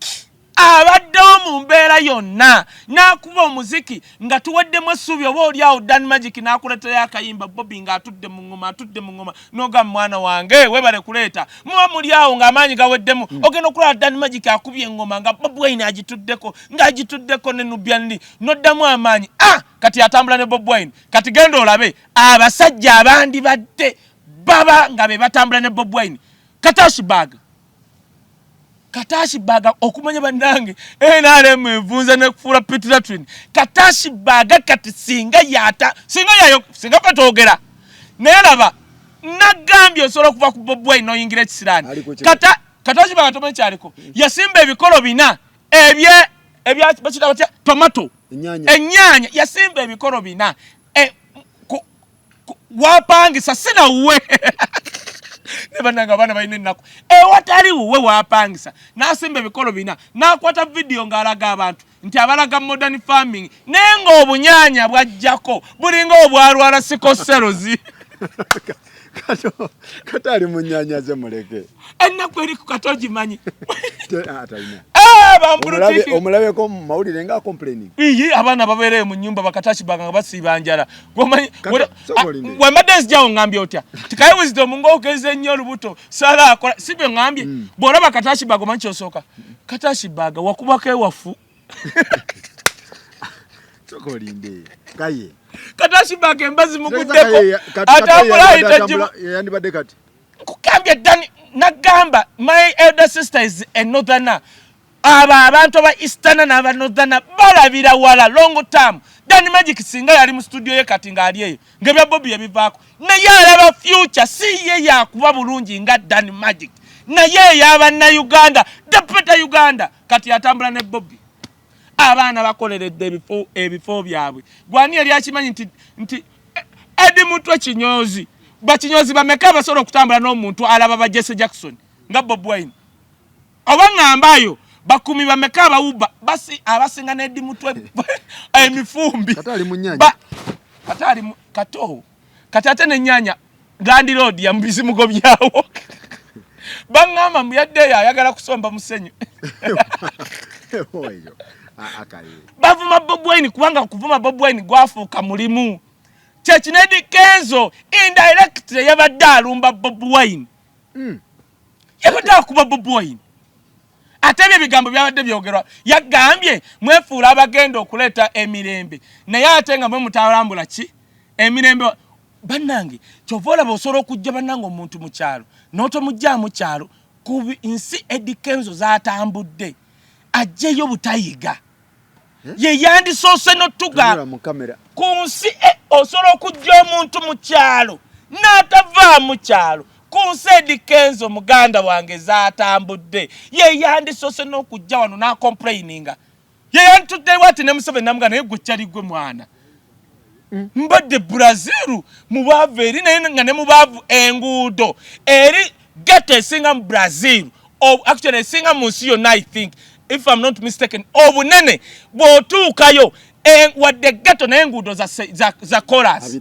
S1: abaddewo mu mbeera yonna n'akuba omuziki nga tuweddemu essuubi oba oli awo Dan Magic n'akuleetera akayimba Bobby nga atudde mu ngoma n'ogamba mwana wange webale kuleeta muba muli awo ng'amaanyi gaweddemu ogenda okulaba Dan Magic akubye engoma nga Bob Wine agituddeko ne Nubian n'oddamu amaanyi kati atambula ne Bob Wine kati genda olabe abasajja abandi badde baba nga be batambula ne Bob Wine Katashi baga okumanya bandange NRM evunza ne kufula Petra Twin Katashi baga kati singa katogera nelaba nagambye osobola kuva ku Bob Wine noyingira ekisirani Katashi baga tomanyi kyaliko yasimba ebikolo bina ebya bakita tomato ennyanya yasimba ebikolo bina wapangisa sina uwe nebananga bana bayine nako watali uwe wapangisa nasimba ebikolo bina nakwata video ngalaga abantu nti abalaga modern farming nengo obunyanya bwajjako bulingo obwalwala sikoserozi
S2: katali munyanya ze muleke
S1: ennaku eri ku katoji manyi
S2: omulabe ko mawulire nga complaining
S1: abana babeere mu nyumba bakatashi banga basiba njala gomanyi wembadde nzijawo ngambye otya tikaye Wizdom ng'ogeze nnyo olubuto sala akola sibyo ngambye bw'olaba bakatashi bago manyi kyosooka katashi baga wakubako ewafu
S2: tokolinde Kaye
S1: katashi baga embazi muguddeko atambula itajibu
S2: yandibadde kati
S1: Kukambya Dani nagamba my elder sister is a northerner. Abantu aba easterner n'aba northerner balabira wala long term. Dani Magic singa yali mu studio ye kati ngali eyo. Ngebya Bobby ebivaako. Naye alaba future si ye yakuba bulungi nga Dani Magic. Naye yaba na Uganda, deputy Uganda kati atambula ne Bobby. Abaana bakoleredde ebifo byabwe. Gwani yali akimanyi nti Eddy mutwe kinyozi. Bakinyozi bameka basobola okutambula n'omuntu alaba ba Jesse Jackson nga Bob Wine. Abangambayo bakumi bameka abawuba basi abasinga ne Eddy mutwe emifumbi.
S2: Katali munyanya.
S1: Katali kato. Katate ne nyanya Gandhi Road ya mbizimu go byawo. Bangama muyadde ayagala kusomba musenyu.
S2: Oyo. Akaye.
S1: Bavuma Bob Wine kubanga kuvuma Bob Wine gwafuuka mulimu. Church Eddy Kenzo indirectly yabadde alumba Bob Wine. Yabadde akuba Bob Wine. Ate ebigambo byabadde byogerwa yagambye mwefuula abagenda okuleeta emirembe naye ate nga mwe mutalambula ki emirembe bannange kyovola bosobola okujja bannange omuntu mu kyalo n'otomujja mu kyalo ku nsi Eddy Kenzo zaatambudde ajjeyo butayiga ye yandisoose n'otuga ku nsi osobola okujja omuntu mu kyalo n'atava mu kyalo ku nsi Eddy Kenzo muganda wange zaatambudde ye yandisoose n'okujja wano n'acomplaininga ye yantudde wati ne Museveni namugamba naye gwe kyali gwe mwana mbadde Brazil mubaavu eri naye nga ne mubaavu enguudo eri ghetto esinga mu Brazil actually esinga mu nsi yonna I think if I'm not mistaken obunene bw'otuukayo wadde ghetto naye enguudo za chorus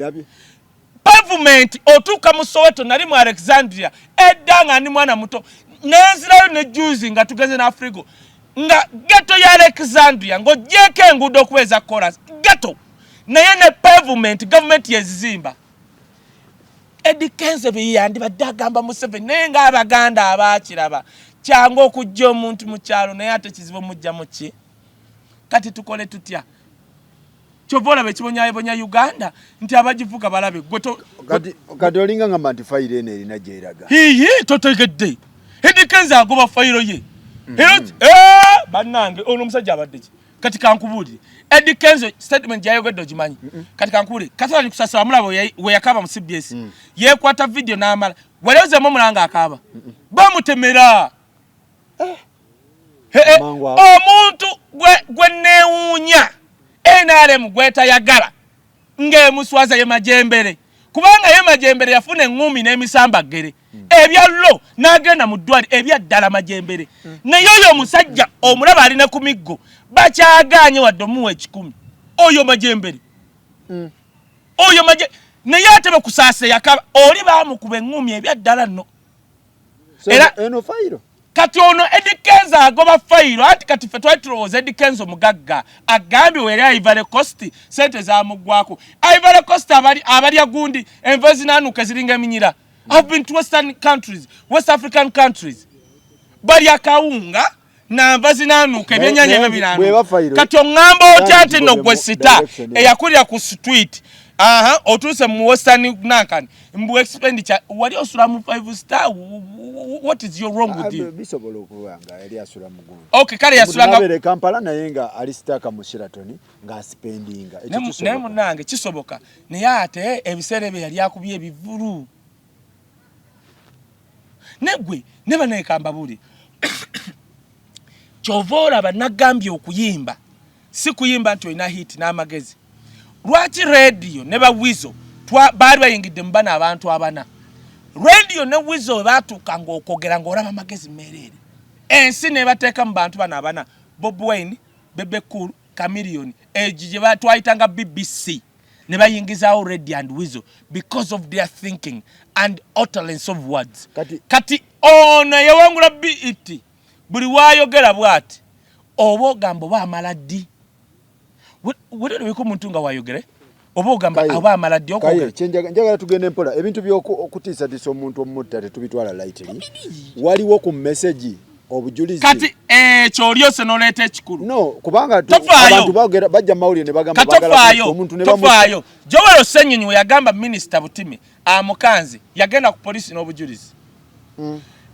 S1: pavement otuuka mu Soweto nali mu Alexandria edda nga ndi mwana muto nenzirayo ne juzi nga tugeze na Afrigo nga ghetto ya Alexandria ng'ogyeko enguudo okuweza chorus ghetto naye ne pavement government yezimba Eddy Kenzo biyandi badagamba Museveni naye nga abaganda abaakiraba kyangu okujja omuntu mu kyalo naye ate kizibu mujja mu ki kati tukole tutya kyovola bekibonyabonya Uganda nti abagivuga balabe
S2: kati olinga ngamba nti fayiro eno erina gyeraga
S1: totegedde Eddy Kenzo agoba fayiro ye bannange ono omusajja abadde ki kati kankubulire Eddy Kenzo statement yayogedde ogimanyi kati kankubulire katali kusasala mulabo we yakaba mu CBS yekwata video n'amala walewezemu mulanga akaba bamutemera omuntu gwe neewuunya NRM gwetayagala ng'emuswaza ye Majembere kubanga ye Majembere yafuna engumi n'emisambagere ebyallo n'agenda mu ddwali ebyaddala Majembere naye oyo omusajja omulaba alina ku miggo bakyagaanye wadde omuwa 10 oyo Majembere oyo naye ate bekusaasa yakaba oli baamukuba engumi ebyaddala nno
S2: era eno fayiro
S1: kati ono Eddy Kenzo agoba fayiro anti kati fe twatulowooza Eddy Kenzo mugagga agambye weri Ivory Coast sente zamugwako Ivory Coast abali agundi enva zinaanuka ziringa eminyira I've been to West African countries bali akawunga namba zinaanuka ebyenyanja ebyo kati oŋŋamba otya nti nno gwe sita eyakulira ku street otuse mu Western Nankan mbu expenditure wali osula mu 5 star what is your wrong with you
S2: bisobola okuwanga yali asula mu gundi
S1: okay kale yasulanga
S2: nabere Kampala naye nga alistaka mu Sheraton nga spendinga
S1: naye munange kisoboka naye ate ebiseera bye yali akubye ebivulu negwe neba nekamba buli kyovola banagambye okuyimba si kuyimba nti olina hit n'amagezi lwaki radio ne ba Wizo baali bayingidde mu bana abantu abana radio ne Wizo baatuuka ng'okwogera ng'olaba amagezi mmereere ensi ne bateeka mu bantu bana abana Bob Wine Bebe Cool Chameleon gye batwayitanga BBC ne bayingizaawo radio and Wizo because of their thinking and utterance of words kati ono yawangula BET buli waayogera bw'ati oba ogamba oba amala ddi wulirabiko omuntu nga waayogere oba ogamba aba amala ddi okwogera
S2: njagala tugende mpola ebintu by'okutiisatiisa omuntu omutta tetubitwala lightly waliwo ku message obujulizi
S1: kati ky'olyose n'oleeta ekikulu
S2: no kubanga abantu bajja mawulire ne bagamba
S1: omuntu ne Joel Ssenyonyi we yagamba minisita Butimi amukanze yagenda ku poliisi n'obujulizi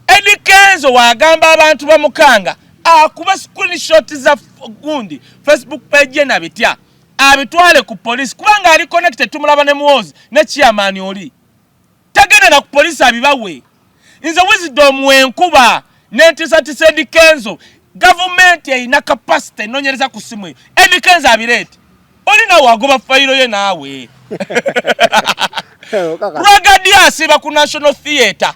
S1: Eddy Kenzo wagamba abantu bamukanga akuba screenshot za gundi Facebook page na bitya abitwale ku police kubanga ali connected tumulaba ne muozi ne chairman oli tagenda na ku police abibawe inza Wizdom wenkuba netisa Eddy Kenzo government ina capacity nonyereza ku simu Eddy Kenzo abirete oli na wagoba file ye nawe Ragadi asiba ku National Theatre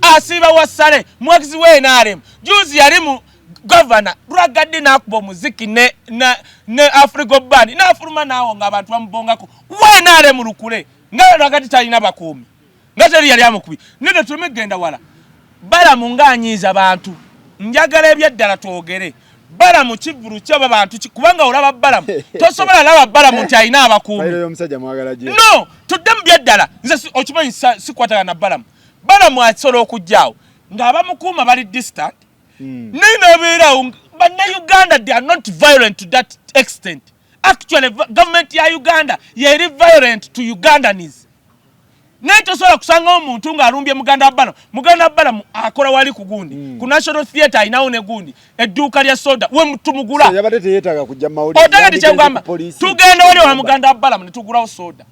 S1: asiba wasale mwakizi we NRM juzi yali mu governor Ragadi nakuba muziki ne Africa band na afuruma nawo ngabantu bambongako we NRM rukule nga Ragadi talina bakumi ngatali yali amukubi nende tumegenda wala bala munganyiza abantu njagala ebyaddala twogere bala mu kivuru kyaba bantu kubanga olaba bala tosobola laba bala mu tayina abakumi
S2: Bayiro y'omusajja mwagala je
S1: no tudem byaddala nze okimanyi sikwataga na bala mu asolo okujjaawo ng'abamukuma bali distant nina beerawo banna Uganda they are not violent to that extent actually government ya Uganda yeri violent to Ugandans Neto sola kusanga omuntu nga alumbye Muganda Bala akola wali kugundi ku National Theatre inaone gundi edduuka lya soda we mutumugula
S2: yabadde teyetaga kujja mawuli
S1: otagati kyangamba tugenda wali wa Muganda Bala ne tugulawo soda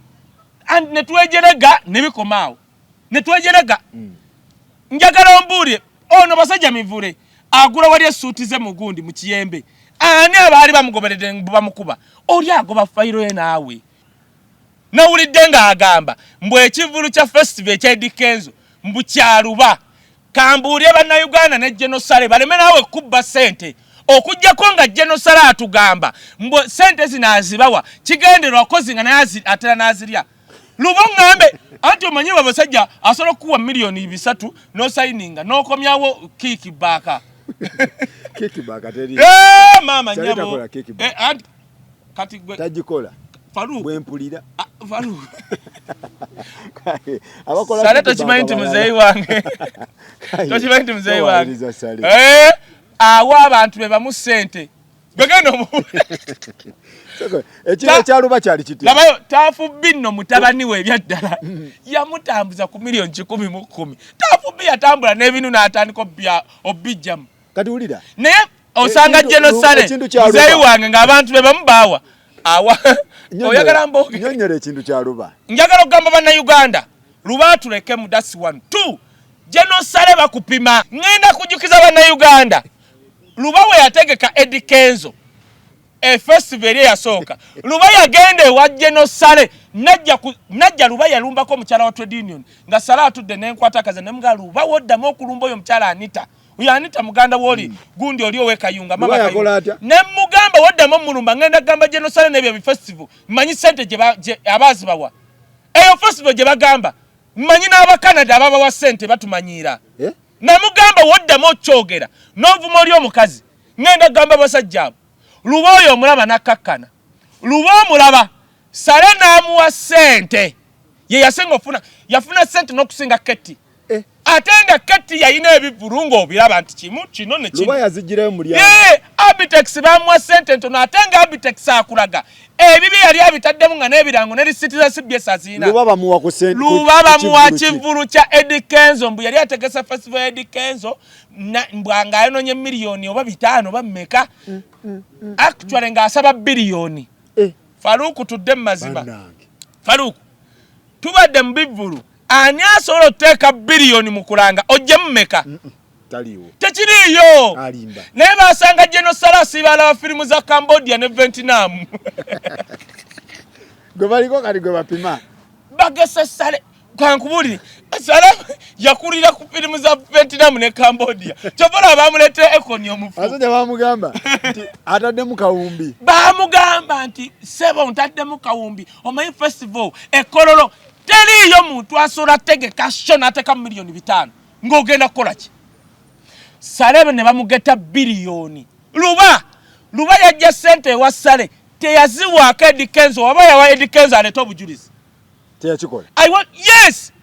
S1: and ne twejerega ne bikomaawo ne twejerega njagala ombulye ono basajja mivule agula wali esuuti ze mugundi mu kiyembe ani abaali bamugoberede bamukuba oli agoba fayiro ye naawe nawulidde nga agamba mbwe ekivulu kya festival ekya Eddy Kenzo mbu kyaluba kambuulye bannayuganda ne Genosale baleme naawe kubba sente okujjako nga Genosale atugamba mbwe sente zinaazibawa kigenderwa kozi nga naye atera n'azirya luba ŋŋambe anti omanyi abasajja asobola okukuwa miliyoni 3 n'osayininga n'okomyawo kickback
S2: teri
S1: mama nyabo anti kati gwe
S2: tajikola
S1: Faru
S2: bwempulira
S1: Faru
S2: abakola
S1: sale tochimanyi muzei wange tochimanyi muzei wange awa abantu beba mu sente begenda mu
S2: ekiro kyaluba kyali kiti
S1: labayo tafu binno mutabani we byaddala yamutambuza ku miliyoni 10 tafu bi yatambula n'ebinu n'atandika obijjamu
S2: kati ulira
S1: naye osanga Genosale muzei wange ng'abantu beba mubawa awa oyagala mboge
S2: nyonyere ekintu kyaluba
S1: njagala okugamba bannayuganda luba tulekemu that's 1 2 Genosale bakupima ngenda kujukiza bannayuganda luba we yategeka Eddy Kenzo festival yasooka luba yagende wa Genosale najja luba yalumbako mukyala wa trade union nga sala atudde n'enkwata kaza nemuga luba woddamu okulumba oyo mukyala Anita uya Anita muganda woli gundi oli owe kayunga mama kayunga ne mugamba woddamu mulumba ngenda gamba Genosale n'ebyo festival manyi sente je abazi bawa eyo festival je bagamba manyi n'aba Canada ababa wa sente batumanyira na mugamba woddamu okyogera n'ovuma oli omukazi ngenda gamba basajja luba oyo omulaba nakakkana luba omulaba sale n'amuwa sente ye yasenga yafuna sente n'okusinga Keti atenda Keti yayina ebivurungo obiraba nti kimu kino ne kino
S2: luba yazijirayo mulya
S1: Abitex bamuwa sente ntono atenga Abitex akulaga ebibi yali abitaddemu nga n'ebirango ne risiti za CBS azina
S2: luba bamuwa ku sente
S1: luba bamuwa kivulu kya Eddy Kenzo mbu yali ategesa festival ya Eddy Kenzo mbwanga ayononye miliyoni oba 5 oba mmeka actually nga asaba biliyoni Faruku tudde mazima Faruku tubadde mbivulu ani asobola oteeka biliyoni mu kulanga ojje mmeka
S2: taliwo
S1: tekiriyo
S2: alimba
S1: naye basanga Genosale asibala wa filimu za Cambodia ne Vietnam
S2: gwe baliko kali gwe bapima
S1: bagese Sale kankubulire Sale yakulira ku filimu za Vietnam ne Cambodia kyobola bamuleta ekoni omufu
S2: asajja bamugamba nti ataddemu kawumbi
S1: bamugamba nti sebo ntaddemu kawumbi omanyi festival ekololo teriyo muntu asobola tegeka shona ateka miliyoni 5 ng'ogenda kukola ki Sale ne bamugeta biliyoni luba yajja sente wa Sale teyaziwaako Eddy Kenzo waba yawa Eddy Kenzo aleta obujulizi
S2: teyakikola
S1: yes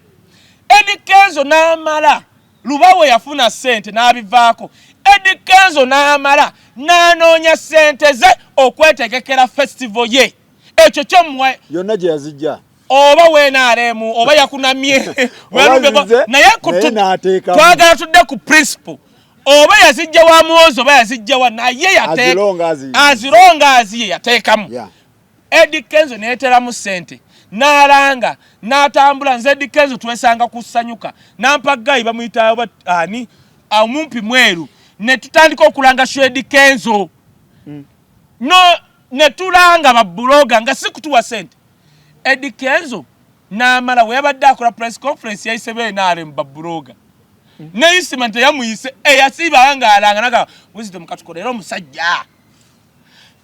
S1: Eddy Kenzo n'amala luba we yafuna sente n'abivaako Eddy Kenzo n'amala n'anoonya sente ze okwetegekera festival ye ekyo kyomuwa
S2: yonna gye yazijja
S1: oba weenaremu oba yakunamye naye twagala tudde ku principle oba yazijja wa muwozi oba yazijja wa naye azirongazi yateekamu Eddy Kenzo neeteramu ssente n'alanga n'atambula nze Eddy Kenzo twesanga kusanyuka nampagayi bamuyitayo ani omumpi mweru ne tutandika okulanga Eddy Kenzo no ne tulanga babbuloga nga si kutuwa ssente Eddy Kenzo n'amala we yabadde akola press conference yayise beenaale mu babbuloga neyisimante yamuyise eyasiba nga alanga naga Wizdom katukolera omusajja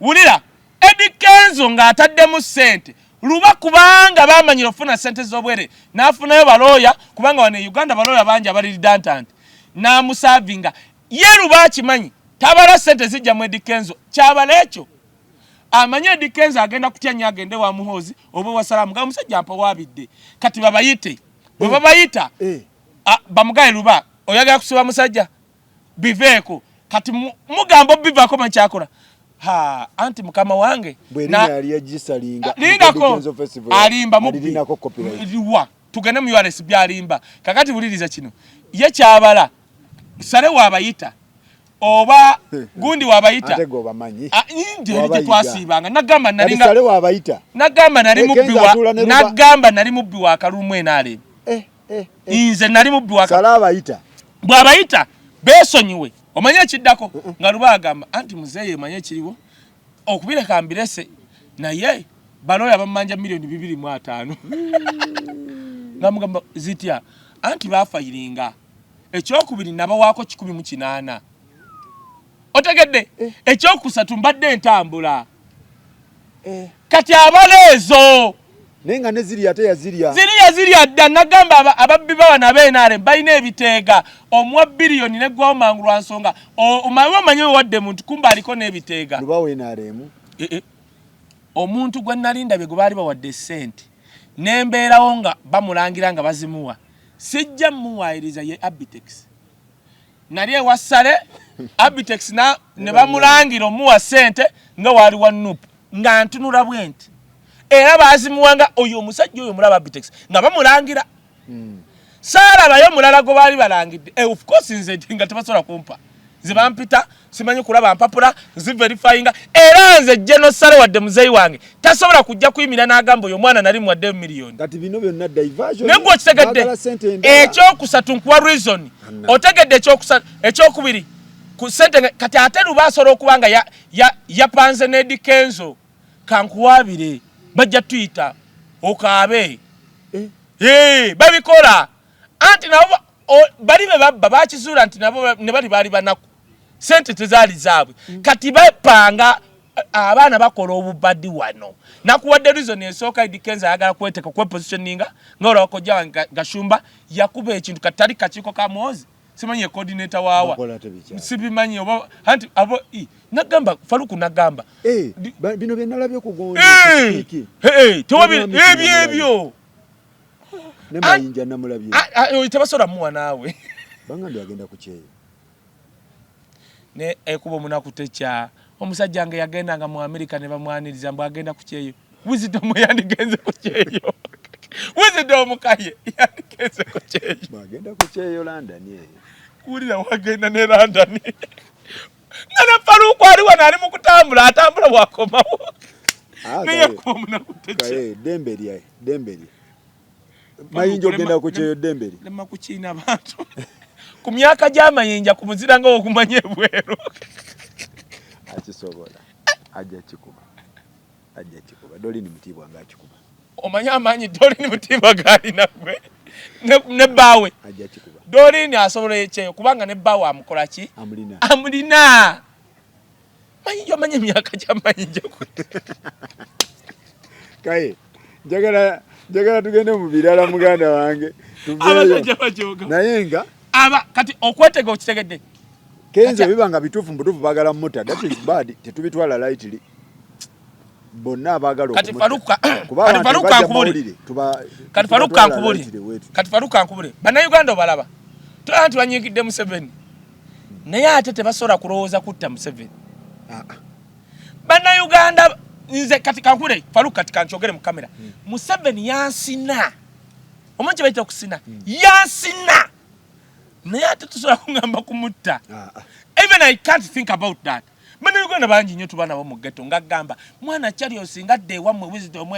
S1: wulira Eddy Kenzo ng'ataddemu ssente luba kubanga bamanyira ofuna ssente z'obwere n'afunayo balooya kubanga wano Uganda balooya bangi abali redundant n'amusavinga ye luba akimanyi tabala ssente zijja mu Eddy Kenzo kyabala ekyo amanye Eddy Kenzo agenda kutya nnyo agende wa muhozi oba wasalamu nga musajja mpa wabidde kati babayite bwe babayita bamugaye luba oyagala kusiba musajja biveeko kati mugambo bivaako makyakola anti mukama wange lingako alimba mubbiwa tugende mu URS byalimba kakati buliriza kino ye kyabala sale wabayita oba gundi wabayita
S2: ate go bamanyi
S1: ndi twasibanga nagamba nalinga
S2: sale wabayita
S1: nagamba nali mubbi wa kalumu enale inze nali mubbi wa
S2: sale abayita
S1: bwabayita besonyiwe omanya kiddako nga luba agamba anti muzeye manye kiriwo okubira kambirese naye baloya bamanja $2.5 ngamugamba zitya anti bafayiringa ekyokubiri naba wako 18 otegedde ekyokusatu mbadde entambula kati abaleezo
S2: nenga ne ziri ate yazirya
S1: dda nagamba ababbi bawana beenaale balina ebiteega omwa biliyoni ne gw'omangu lwa nsonga omanyi wadde muntu kumba aliko n'ebiteega
S2: luba weenaalemu
S1: omuntu gwe nalinda bye gwe baali bawadde ssente n'embeerawo nga bamulangira nga bazimuwa sijja muwaayiriza ye Abitex nali ewassale Abitex ne bamulangira omuwa ssente nga waali wa Nupu nga ntunula bwenti era bazimuwanga oyo omusajja oyo mulaba Abitex nga bamulangira saalabayo mulala gwe baali balangidde of course nze nga tebasobola kumpa zibampita simanyi kulaba mpapula ziverifyinga era nze General Sale wadde muzeyi wange tasobola kujja kuyimira n'agamba oyo mwana nali muwadde $1,000,000
S2: kati bino byonna diversion
S1: nebwo kitegedde ekyokusatu nkuwa reason otegedde ekyokubiri ku ssente kati ate lubasobola okuba nga yapanze ne Eddy Kenzo kankuwabire bajja tuyita okaabe babikola anti nabo bali be babba bakizuula nti nabo ne bali banaku sente tezaali zaabwe kati bapanga abaana bakola obubaddi wano nakuwadde reason esooka Eddy Kenzo ayagala kweteka kwe positioninga ng'olaba kojja gashumba yakuba ekintu katali kakiiko ka mwozi simanyi coordinator waawa sibimanyi oba anti abo nagamba Faruku nagamba
S2: bino bye nalabye kugonda
S1: ebyo
S2: ne mayinja namulabye
S1: tebasobola muwa naawe
S2: bangandi agenda ku kyeyo
S1: ne ekuba omunaku tekya omusajja nga yagendanga mu America ne bamwaniriza mbu agenda ku kyeyo Wizdom yandigenze ku kyeyo Wizdom Kaye yandigenze ku kyeyo
S2: agenda ku kyeyo London
S1: kulira wagenda ne London nana Faruku ali wana ali mu kutambula atambula bwakomawo naye ekuba omunaku tekya
S2: demberi mayinja ogenda ku kyeyo demberi
S1: lema kukiina abantu ku myaka gy'amayinja ku muzira nga okumanya ebweru
S2: akisobola ajja kikuba Doli ni mutibwa nga kikuba
S1: omanya amanyi Doli ni mutibwa gali nagwe ne bawe
S2: ajja kikuba
S1: Doli ni asobola ekyeyo kubanga ne bawe amukola ki amulina mayinja omanya emyaka gy'amayinja
S2: Kaye njagala tugende mu birala muganda wange naye nga
S1: kati okwetega okitegedde
S2: Kenzo bibanga bituufu mbutuufu bagala mota that is bad tetubitwala lightly bonna abagala
S1: kati Faruku ankubule bannayuganda obalaba tulaba nti banyiikidde Museveni naye ate tebasobola kulowooza kutta Museveni bannayuganda nze katika nkule Faruku katika nchogere mu kamera Museveni yansina omanche baita okusina yansina naye ate tusobola kungamba kumutta even I can't think about that mane Uganda bangi nnyo tubana bo mu ghetto ngagamba mwana kyali osingadde wamwe Wizdom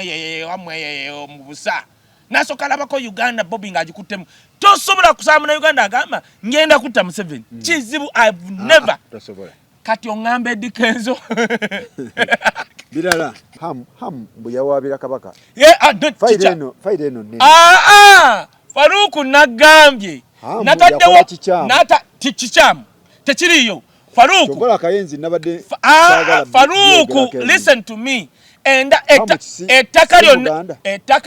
S1: wamwe mu busa naso kalabako Uganda bobbing agikuttemu tosobola kusaba na Uganda agamba ngenda kutta Museveni kizibu I've never
S2: tosobola
S1: kati ongambe Eddy Kenzo
S2: bilala ham buyawabira kabaka faida eno nene
S1: Faruku nagambye nataddewo tikichamu tekiriyo Faruku
S2: tobola kayenzi nabadde
S1: Faruku listen to me enda ettaka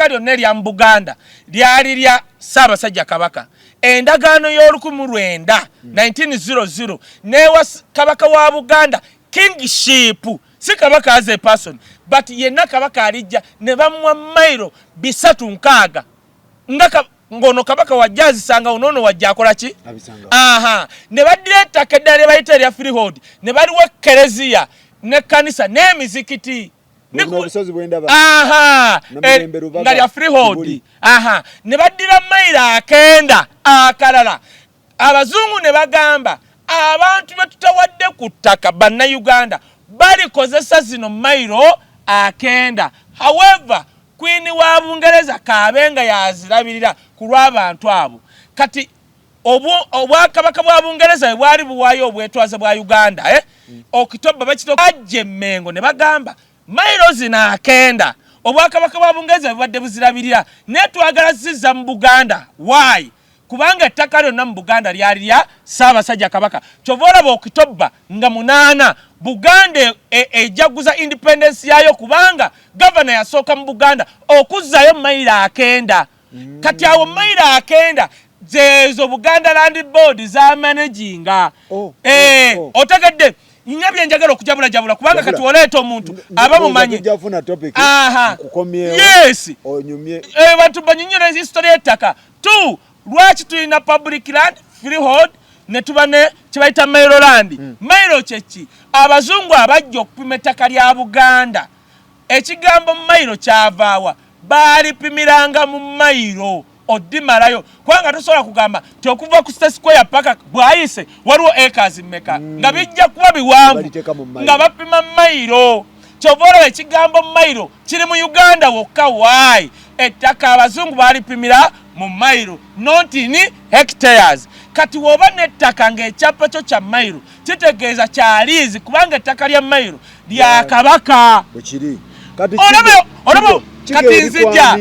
S1: lyonna lya Buganda lyali lya Ssaabasajja Kabaka endagaano y'Olukumi 1900 newa Kabaka wa Buganda kingship si Kabaka as a person but yenna Kabaka alijja ne bamwa mailo bisatu nkaaga ngono Kabaka wajazi sanga unono wajjakola ki ne baddira ettaka eddala bayita lya freehold ne baliwo Eklezia ne kanisa n'emizikiti nga lya freehold ne baddira mailo akenda akalala abazungu ne bagamba abantu betutawadde ku ttaka bannayuganda balikozesa zino mailo akenda however Queen wa Bungereza Kabenga yazirabirira ku lw'abantu abo kati obwakabaka bwa Bungereza bwali buwayo obwetwaze bwa Uganda Okitoba bakito ajje Mengo ne bagamba mailo zina akenda obwakabaka bwa Bungereza bwadde buzirabirira netwagala zizza mu Buganda why kubanga ettaka lyonna mu Buganda lyali lya Ssaabasajja Kabaka kyovola Okitoba nga 8 Buganda ejaguza independence yayo kubanga governor yasooka mu Buganda okuzzayo mailo akenda kati awo mailo akenda zezo Buganda Land Board za managinga otegedde nyabye njagala okujabula kubanga kati oleeta omuntu aba mumanyi yes bantu banyinyola history ettaka tu lwaki tulina public land freehold ne tubane kibayita mailo land mailo kyeki abazungu abajja okupima ettaka lya Buganda ekigambo mailo kyavaawa baalipimiranga mu mailo odimalayo kubanga tosobola kugamba tokuva ku State Square paka bwayise waliwo acres mmeka nga bijja kuba biwanvu nga bapima mailo kyovola ekigambo mailo kiri mu Uganda wokka why ettaka abazungu baalipimira mu mailo not in hectares kati woba nettaka ng'ekyapa kyo kya mailo kitegeeza kya liizi kubanga ettaka lya mailo lya Kabaka olabo kati nzija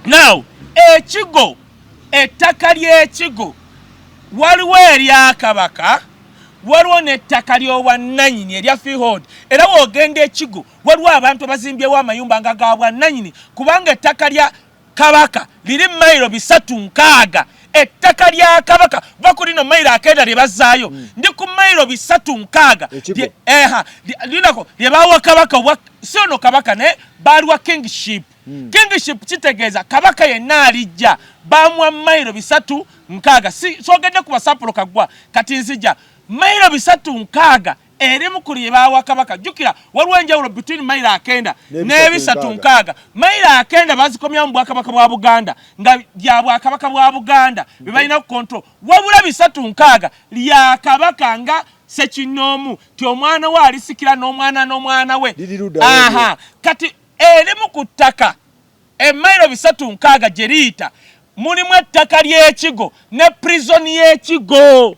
S1: now ekigo ettaka ly'ekigo waliwo erya Kabaka waliwo n'ettaka ly'obwannannyini erya freehold era woogenda ekigo waliwo abantu abazimbyewo amayumba nga ga bwannannyini kubanga ettaka lya Kabaka liri mailo 360 ettaka lya Kabaka bakulino mailo akenda lye bazzaayo ndi ku mailo 360 linako lye bawa Kabaka siono Kabaka ne baliwa kingship kingship kitegeeza Kabaka yenna alijja bamwa mailo 360 sogedde ku basapulo kagwa kati nzija mailo 360 erimu kuli bawa Kabaka jukira waliwo enjawulo between mailo akenda ne 360 mailo akenda bazikomya mu Bwakabaka bwa Buganda nga bya Bwakabaka bwa Buganda bibalina ku control wabula 360 lya Kabaka nga Sekinomu ti omwana we alisikira n'omwana we kati erimu ku ttaka mailo 360 gye mulimu ettaka ly'ekigo ne prison y'ekigo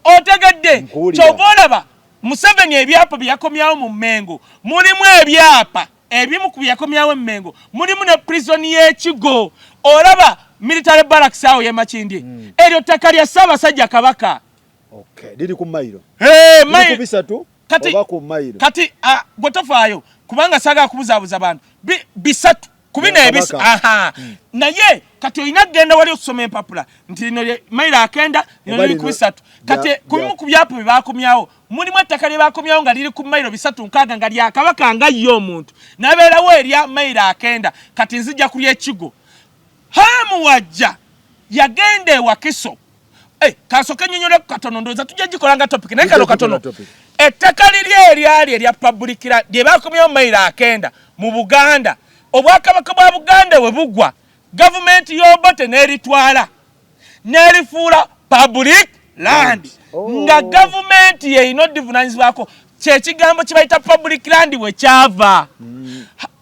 S1: otegedde kyobolaba Museveni ebyapa byakomyawo mu Mengo mulimu ebyapa ebimu ku byakomyawo mu Mengo mulimu ne prison y'ekigo olaba military barracks awo ye Makindye eryo ttaka lya Ssaabasajja Kabaka
S2: liri ku mailo
S1: mailo
S2: bisatu oba ku mailo
S1: kati gwetofaayo kubanga saga kubuzaabuza abantu bisatu kubina ebisi naye kati olina genda wali okusoma empapula nti lino mailo akenda lino liri ku bisatu kati kubimu ku byapo byebakomyawo mulimu ettaka lye bakomyawo nga liri ku mailo 360 nga lya Kabaka nga ye omuntu nabeerawo erya mailo akenda kati nzija ku ly'ekigo hamu wajja yagenda ewa Kiso kasoke nnyonnyole ku katono ndowooza tujja gikolanga topic naye kano katono ettaka liri eryali erya public land lye bakomyewo mayiro 9 mu Buganda obwakabaka bwa Buganda we bugwa gavumenti y'Obote n'eritwala n'erifuula public land nga gavumenti yeyina odivunanyizibwako kyekigambo kye bayita public land we kyava.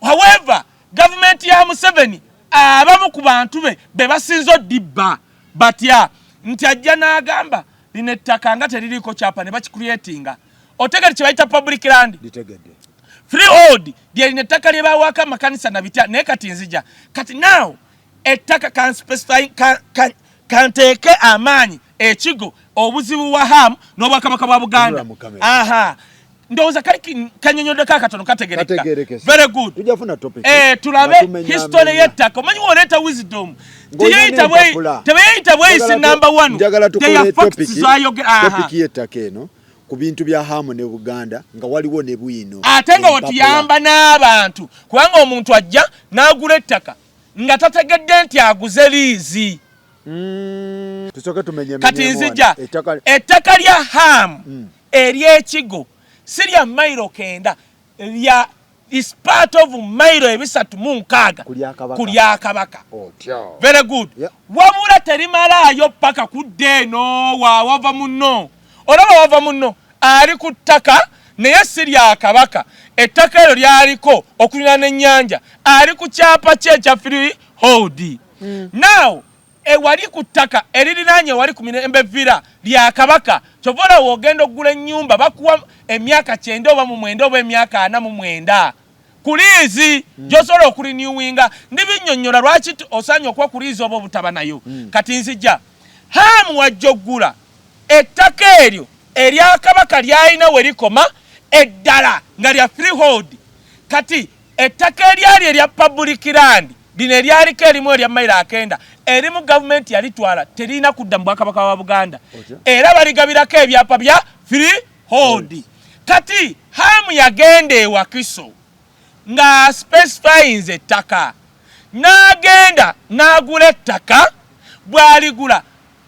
S1: However gavumenti ya Museveni abamu ku bantu be basinza odibba batya nti ajja n'agamba lino ettaka nga teririiko kyapa ne bakicreatinga. Otegedde kye bayita public land freehold lye lino ettaka lye bawaako amakanisa na bitya naye kati nzija kati now ettaka kan specify kanteeke amaanyi ekigo obuzibu wa Hamu n'obwakabaka bwa Buganda. Aha ndowooza kali kanyonyoddeko akatono kategerekeka. Very good.
S2: Tujafuna topic.
S1: Tulabe history y'ettaka. Omanyi woleeta Wizdom. Teyeyita bweyisi number 1. Teya facts zayogera.
S2: Topic y'ettaka eno ku bintu bya Hamu ne Buganda nga waliwo ne bwino. Ate
S1: nga otuyamba n'abantu kubanga omuntu ajja n'agula ettaka nga tategedde nti aguze liizi.
S2: Tusoke tumenye
S1: kati nzija ettaka lya Hamu ery'ekigo si lya mayiro 9 lya is part of mayiro 306 ku lyakabaka. Very good. Wabula terimalaayo paka kudde eno wava munno olaba wava munno ali ku ttaka naye si lya kabaka. Ettaka eryo lyaliko okulina n'ennyanja ali ku kyapa kye ekya freehold. Now wali ku ttaka eririraanye wali ku Mirembe Villa lya kabaka kyovola wogenda okugula ennyumba bakuwa emyaka 9 oba mu 9 oba emyaka 4 mu 9 ku liizi gy'osobola okurinewinga. Ndibinnyonnyola lwaki osaanye okuba ku liizi oba obutaba nayo. Kati nzija Hamu wajja oggula ettaka eryo erya kabaka lyalina we likoma eddala nga lya freehold. Kati ettaka eryali erya public land lino eryaliko erimu erya mayiro 9 erimu gavumenti yalitwala terina kudda mu Bwakabaka wa Buganda era baligabirako ebyapa bya freehold. Kati Hamu yagenda ewa Kiso nga specifies ettaka n'agenda n'agula ettaka bw'aligula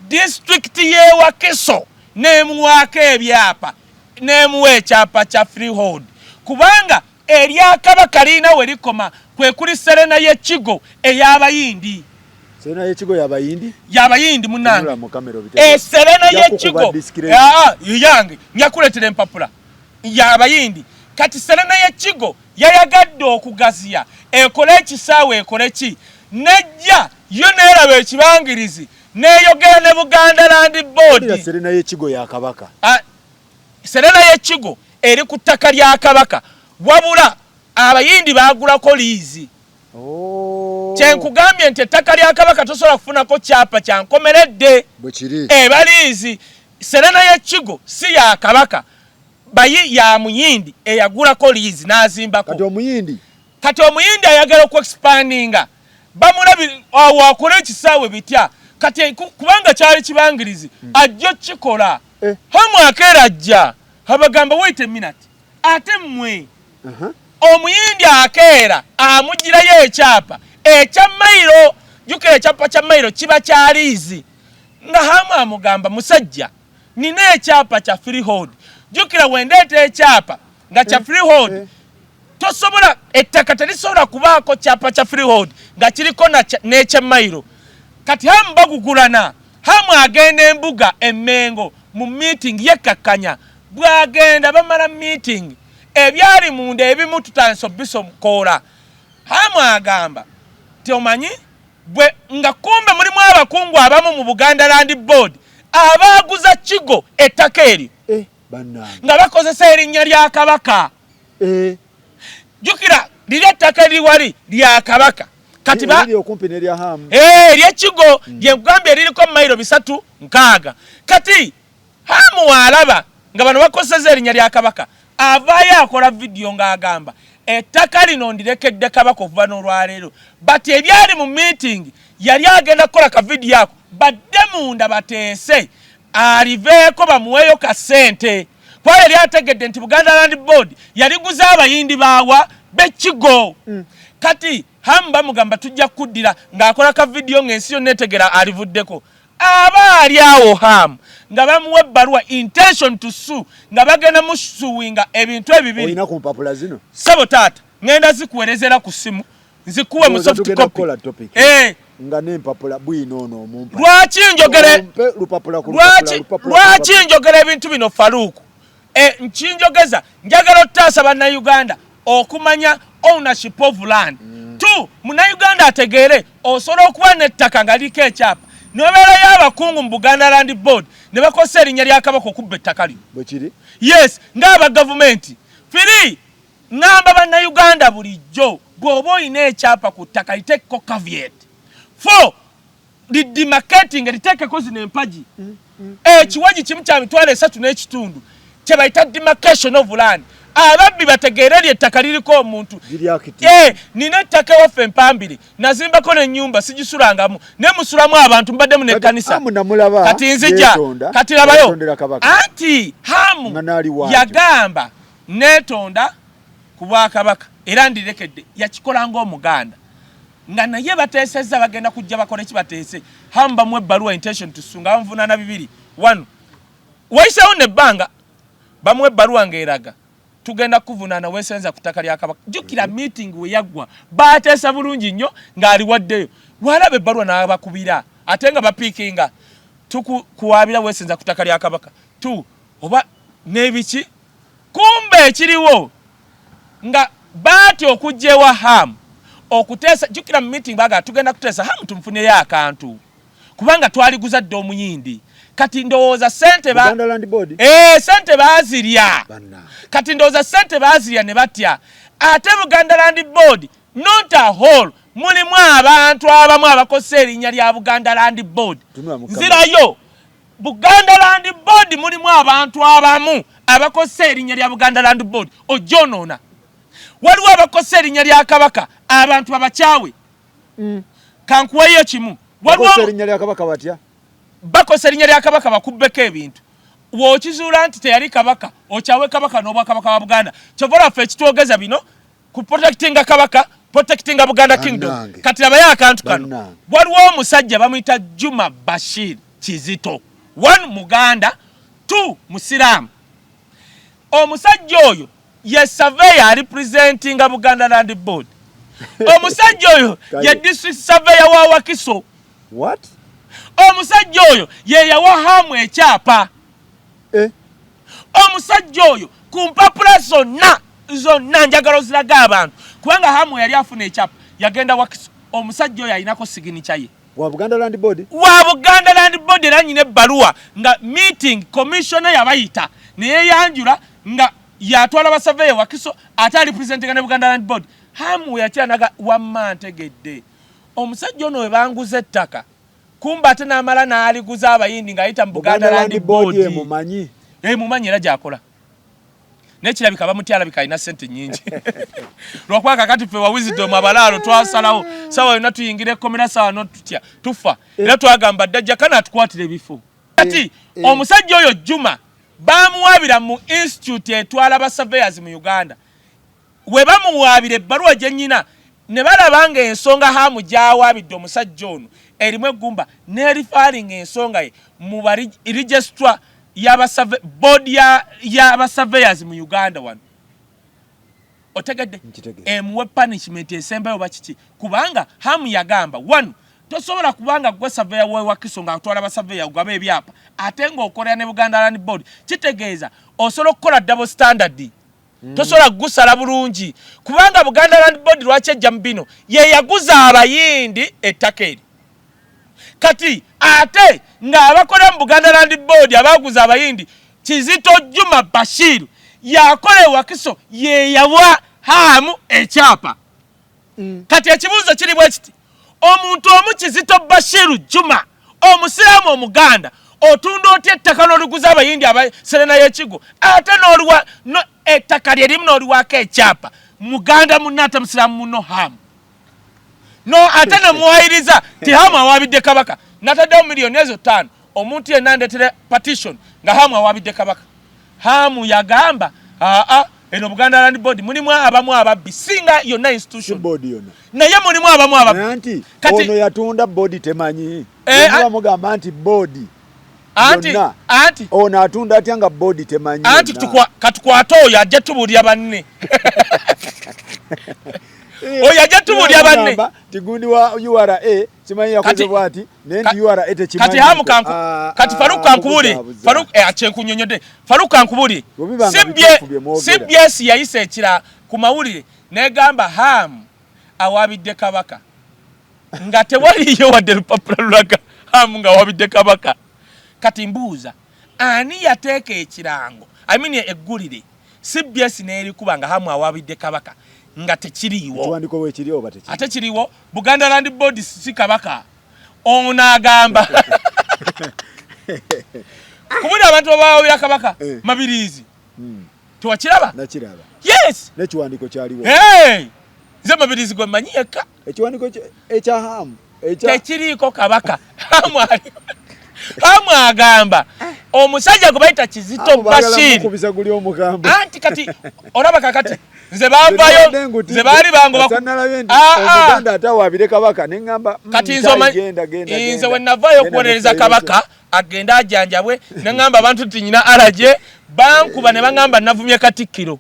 S1: district y'ewa Kiso n'emuwaako ebyapa n'emuwa ekyapa kya freehold kubanga erya kabaka lina we likoma kwe kuli Serena y'ekigo ey'Abayindi.
S2: Serena y'ekigo
S1: y'Abayindi munange. Serena y'ekigo yange nyakuletera empapula y'Abayindi. Kati Serena y'ekigo yayagadde okugaziya ekole ekisaawe ekole ki nejja yo neeraba ekibangirizi neeyogera ne Buganda Land Board.
S2: Serena y'ekigo ya kabaka.
S1: Serena y'ekigo eri ku ttaka lya kabaka wabula Abayindi bagulako liizi. Kyenkugambye nti ettaka lya kabaka tosobola kufunako kyapa kyankomeredde eba liizi. Serena y'ekigo si ya kabaka bayi ya Muyindi eyagulako liizi n'azimbako. Kati omuyindi ayagala okuexpandinga bamulabi wakole ekisaawe bitya kati kubanga kyali kibangirizi ajjo kikola. Hamu akeera ajja abagamba wait a minute ate mmwe omuyindi akeera amugirayo ekyapa ekya mayiro jukira ekyapa kya mayiro kiba kya liizi nga Hamu amugamba musajja nina ekyapa kya freehold jukira wendeeta ekyapa nga kya freehold tosobola ettaka terisobola kubaako kyapa kya freehold nga kiriko n'ekya mayiro. Kati Hamu bagugulana Hamu agenda embuga Emmengo mu meeting yekakkanya bwagenda bamala meeting ebyali munda ebimu tutandise bisokola. Hamu agamba omanyi bwe nga kumbe mulimu abakungu abamu mu Buganda Land Board abaguza kigo ettaka eryo nga bakozesa erinnya lya kabaka. Jukira liri ettaka eriwali lya kabaka kati ery'ekigo lyengambye eririko mayiro 306. Kati Hamu alaba nga bano bakozesa erinnya lya kabaka avaayo akola video ng'agamba ettaka lino ndirekedde kabaka okuva n'olwaleero but ebyali mu meeting yali agenda kukola ka video ako badde munda bateese aliveeko bamuweeyo ka ssente kuba yali ategedde nti Buganda Land Board yaliguza Abayindi baawa b'ekigo. Kati Hamu bamugamba tujja kuddira ng'akola ka video ng'ensi yonna etegera alivuddeko abaali awo hamu nga bamuwa ebbaluwa intention to sue nga bagenda musuwinga ebintu ebibiri.
S2: Olina ku mpapula zino?
S1: Sebo taata ngenda zikuweerezera ku simu nzikuwe mu soft copy.
S2: Nga n'empapula bwinoono omumpa.
S1: Lwaki njogera ebintu bino Faruku? Nkinjogeza njagala ottaasa bannayuganda okumanya ownership of land. Tu munnayuganda ategeere osobola okuba n'ettaka nga liko ekyapa nobeerayo abakungu mu Buganda Land Board ne bakosa erinnya lya Kabaka okubba ettaka lyo.
S2: Bwe kiri?
S1: Yes, ng'aba gavumenti. Firi ngamba bannayuganda bulijjo bw'oba olina ekyapa ku ttaka liteekeko caveat. For the demarcating liteekeko zino empagi. Ekiwagi kimu kya mitwalo 3 n'ekitundu kye bayita demarcation of land. Ababbi bategeere ly'ettaka liriko omuntu. Nina ettaka ewaffe Empambire nazimbako n'ennyumba sigisulangamu ne musulamu abantu mbaddemu n'ekkanisa. Kati nzija kati labayo anti hamu yagamba neetonda ku Bwakabaka era ndirekedde yakikola ng'Omuganda nga naye bateesezza bagenda kujja bakola ekibateese. Hamu bamuwa ebbaluwa intention to sue nga bamuvunaana 2 1 wayiseewo n'ebbanga bamuwa ebbaluwa ng'eraga tugenda kuvunaana weesenza ku ttaka lya Kabaka. Jjukira meeting we yaggwa baateesa bulungi nnyo ng'ali waddeyo walaba ebbaluwa n'abakubira ate nga bapiikinga tukuwaabira weesenza ku ttaka lya Kabaka oba n'ebiki kumbe ekiriwo nga baati okujjewa hamu okuteesa. Jjukira mu meeting baga tugenda kuteesa hamu tumufuneyo akantu kubanga twaliguza dde omuyindi. Kati ndowooza sente sente baazirya. Kati ndowooza sente baazirya ne batya. Ate Buganda Land Board not a whole mulimu abantu abamu abakosa erinnya lya Buganda Land Board. Nzirayo Buganda Land Board mulimu abantu abamu abakosa erinnya lya Buganda Land Board ojonoona. Waliwo abakosa erinnya lya Kabaka abantu babakyawe. Kankuweyo kimu.
S2: Bakosa erinnya lya Kabaka batya?
S1: Bakosa erinnya lya Kabaka bakubbeko ebintu. Wookizuula nti teyali Kabaka okyawe Kabaka n'Obwakabaka wa Buganda. Kyova ffe ekitwogeza bino ku protectinga Kabaka protectinga Buganda Kingdom. Kati labayo akantu kano. Waliwo omusajja bamuyita Juma Bashir Kizito. 1 Muganda 2 Musiraamu. Omusajja oyo ye surveyor representing Buganda Land Board. Omusajja oyo ye district surveyor wa Wakiso.
S2: What?
S1: Omusajja oyo ye yawa hamu ekyapa. Omusajja oyo ku mpapula zonna njagala oziraga abantu kubanga hamu yali afuna ekyapa yagenda Wakiso. Omusajja oyo alinako signature ye
S2: wa Buganda Land Board.
S1: Era nyine ebbaluwa nga meeting commissioner yabayita naye yanjula nga yatwala basaveya Wakiso ate representing ne Buganda Land Board. Hamu yatyanaga wamma ntegedde omusajja ono we banguza ettaka kumba ate n'amala n'aliguza abayindi ng'ayita mu Buganda Land Board. Mumanyi era gy'akola n'ekirabika bamutyalabika alina ssente nnyingi lwakuba kakati ffe wa Wizdom abalaalo twasalawo sawa yonna tuyingira ekkomera sawa n'otutya tufa era twagamba ddajja kana atukwatira ebifo. Kati omusajja oyo Juma bamuwaabira mu institute etwala basurveyors mu Uganda. We bamuwaabira ebbaluwa gye nnyina ne balaba nga ensonga hamu gy'awaabidde omusajja ono erimu eggumba n'erifaring ensonga ye mu registrar board y'abasurveyors mu Uganda wano. Otegedde emuwe punishment esembayo bakiki kubanga hamu yagamba 1 tosobola kubanga gwe surveyor we Wakiso nga atwala basurveyor gaba ebyapa ate ng'okolera ne Buganda Land Board kitegeeza osobola okukola double standard. Tosobola gusala bulungi kubanga Buganda Land Board lwaki ejja mu bino ye yaguza abayindi ettaka eri. Kati ate ng'abakola mu Buganda Land Board abaguza abayindi Kizito Juma Bashir yakola Wakiso ye yawa hamu ekyapa. Kati ekibuuzo kiri bwe kiti omuntu omu Kizito Bashir Juma omusiraamu Omuganda otunda otya ettaka n'oliguza abayindi abaserena y'ekigo ate n'oluwa ettaka lye limu n'oliwako ekyapa Muganda munno ate musiraamu munno hamu ate nemuwayiriza ti hamu awaabidde Kabaka nataddewo miliyoni ezo 5 omuntu yenna ndeetere petition nga hamu awaabidde Kabaka. Hamu yagamba eno Buganda Land Board mulimu abamu ababbi singa yonna institution
S2: board yonna
S1: naye mulimu abamu ababbi
S2: anti ono yatunda board temanyi mugamba anti board
S1: anti
S2: ono atunda atya nga board temanyi
S1: anti katukwata oyo ajja tubulya banne oyo ajja tubulya banne
S2: tigundi wa URA simanyi yakoze bwati nendi URA tekimanyi
S1: kati hamu kati Faruk kankubuli Faruk achenkunyonyode Faruk kankubuli CBS yayise ekira ku mawulire negamba hamu awabidde kabaka nga tewaliyo wadde lupapula lulaga hamu nga awabidde kabaka kati mbuuza ani yateeka ekirango eggulire CBS neeri kuba nga hamu awabidde kabaka nga tekiriiwo ate kiriwo Buganda Land Board si kabaka ono agamba kubuli abantu abawabira kabaka mabirizi tuwakiraba
S2: nakiraba
S1: yes
S2: nekiwandiiko kyaliwo
S1: nze mabirizi gwe mmanyi yekka
S2: ekiwandiiko ekya hamu
S1: tekiriiko kabaka hamu agamba omusajja gwe bayita Kizito Bashir anti kati olaba kakati nze bavayo nze baali bango
S2: Uganda atawabire kabaka nengamba
S1: kati nze wenavayo kuwonereza kabaka agenda ajanjabwe nengamba abantu tinyina alaje bankuba ne bangamba navumye Katikkiro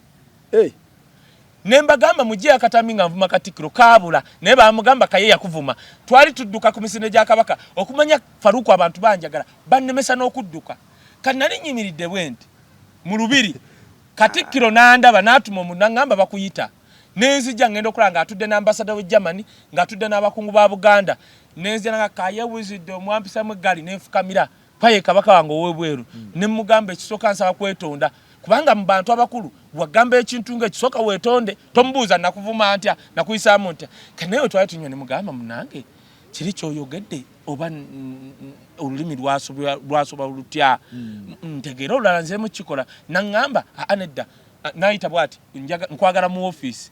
S1: nembagamba mujje akatami nga nvuma Katikkiro kabula naye bamugamba Kaye yakuvuma twali tudduka ku misinde gya kabaka okumanya Faruku abantu banjagala bannemesa n'okudduka kati nali nyimiridde bwenti mu lubiri Katikkiro nandaba natuma omunangamba bakuyita nenzija ngenda okulanga atudde na ambassador we Germany ngatudde n'abakungu ba Buganda nenzija nga Kaye Wizdom mwampisa mu gali nenfukamira paye kabaka wange owebweru nemugamba ekisoka nsaba kwetonda kubanga mu bantu abakulu wagamba ekintu ng'ekisoka weetonde tombuuza nakuvuma antya nakuyisaamu ntya kanayo twali tunywa ne mugamba munange kiri kyoyogedde oba olulimi lwasoba lutya ntegeera olulala nzemu kikola naŋŋamba anedda nayita bwati nkwagala mu office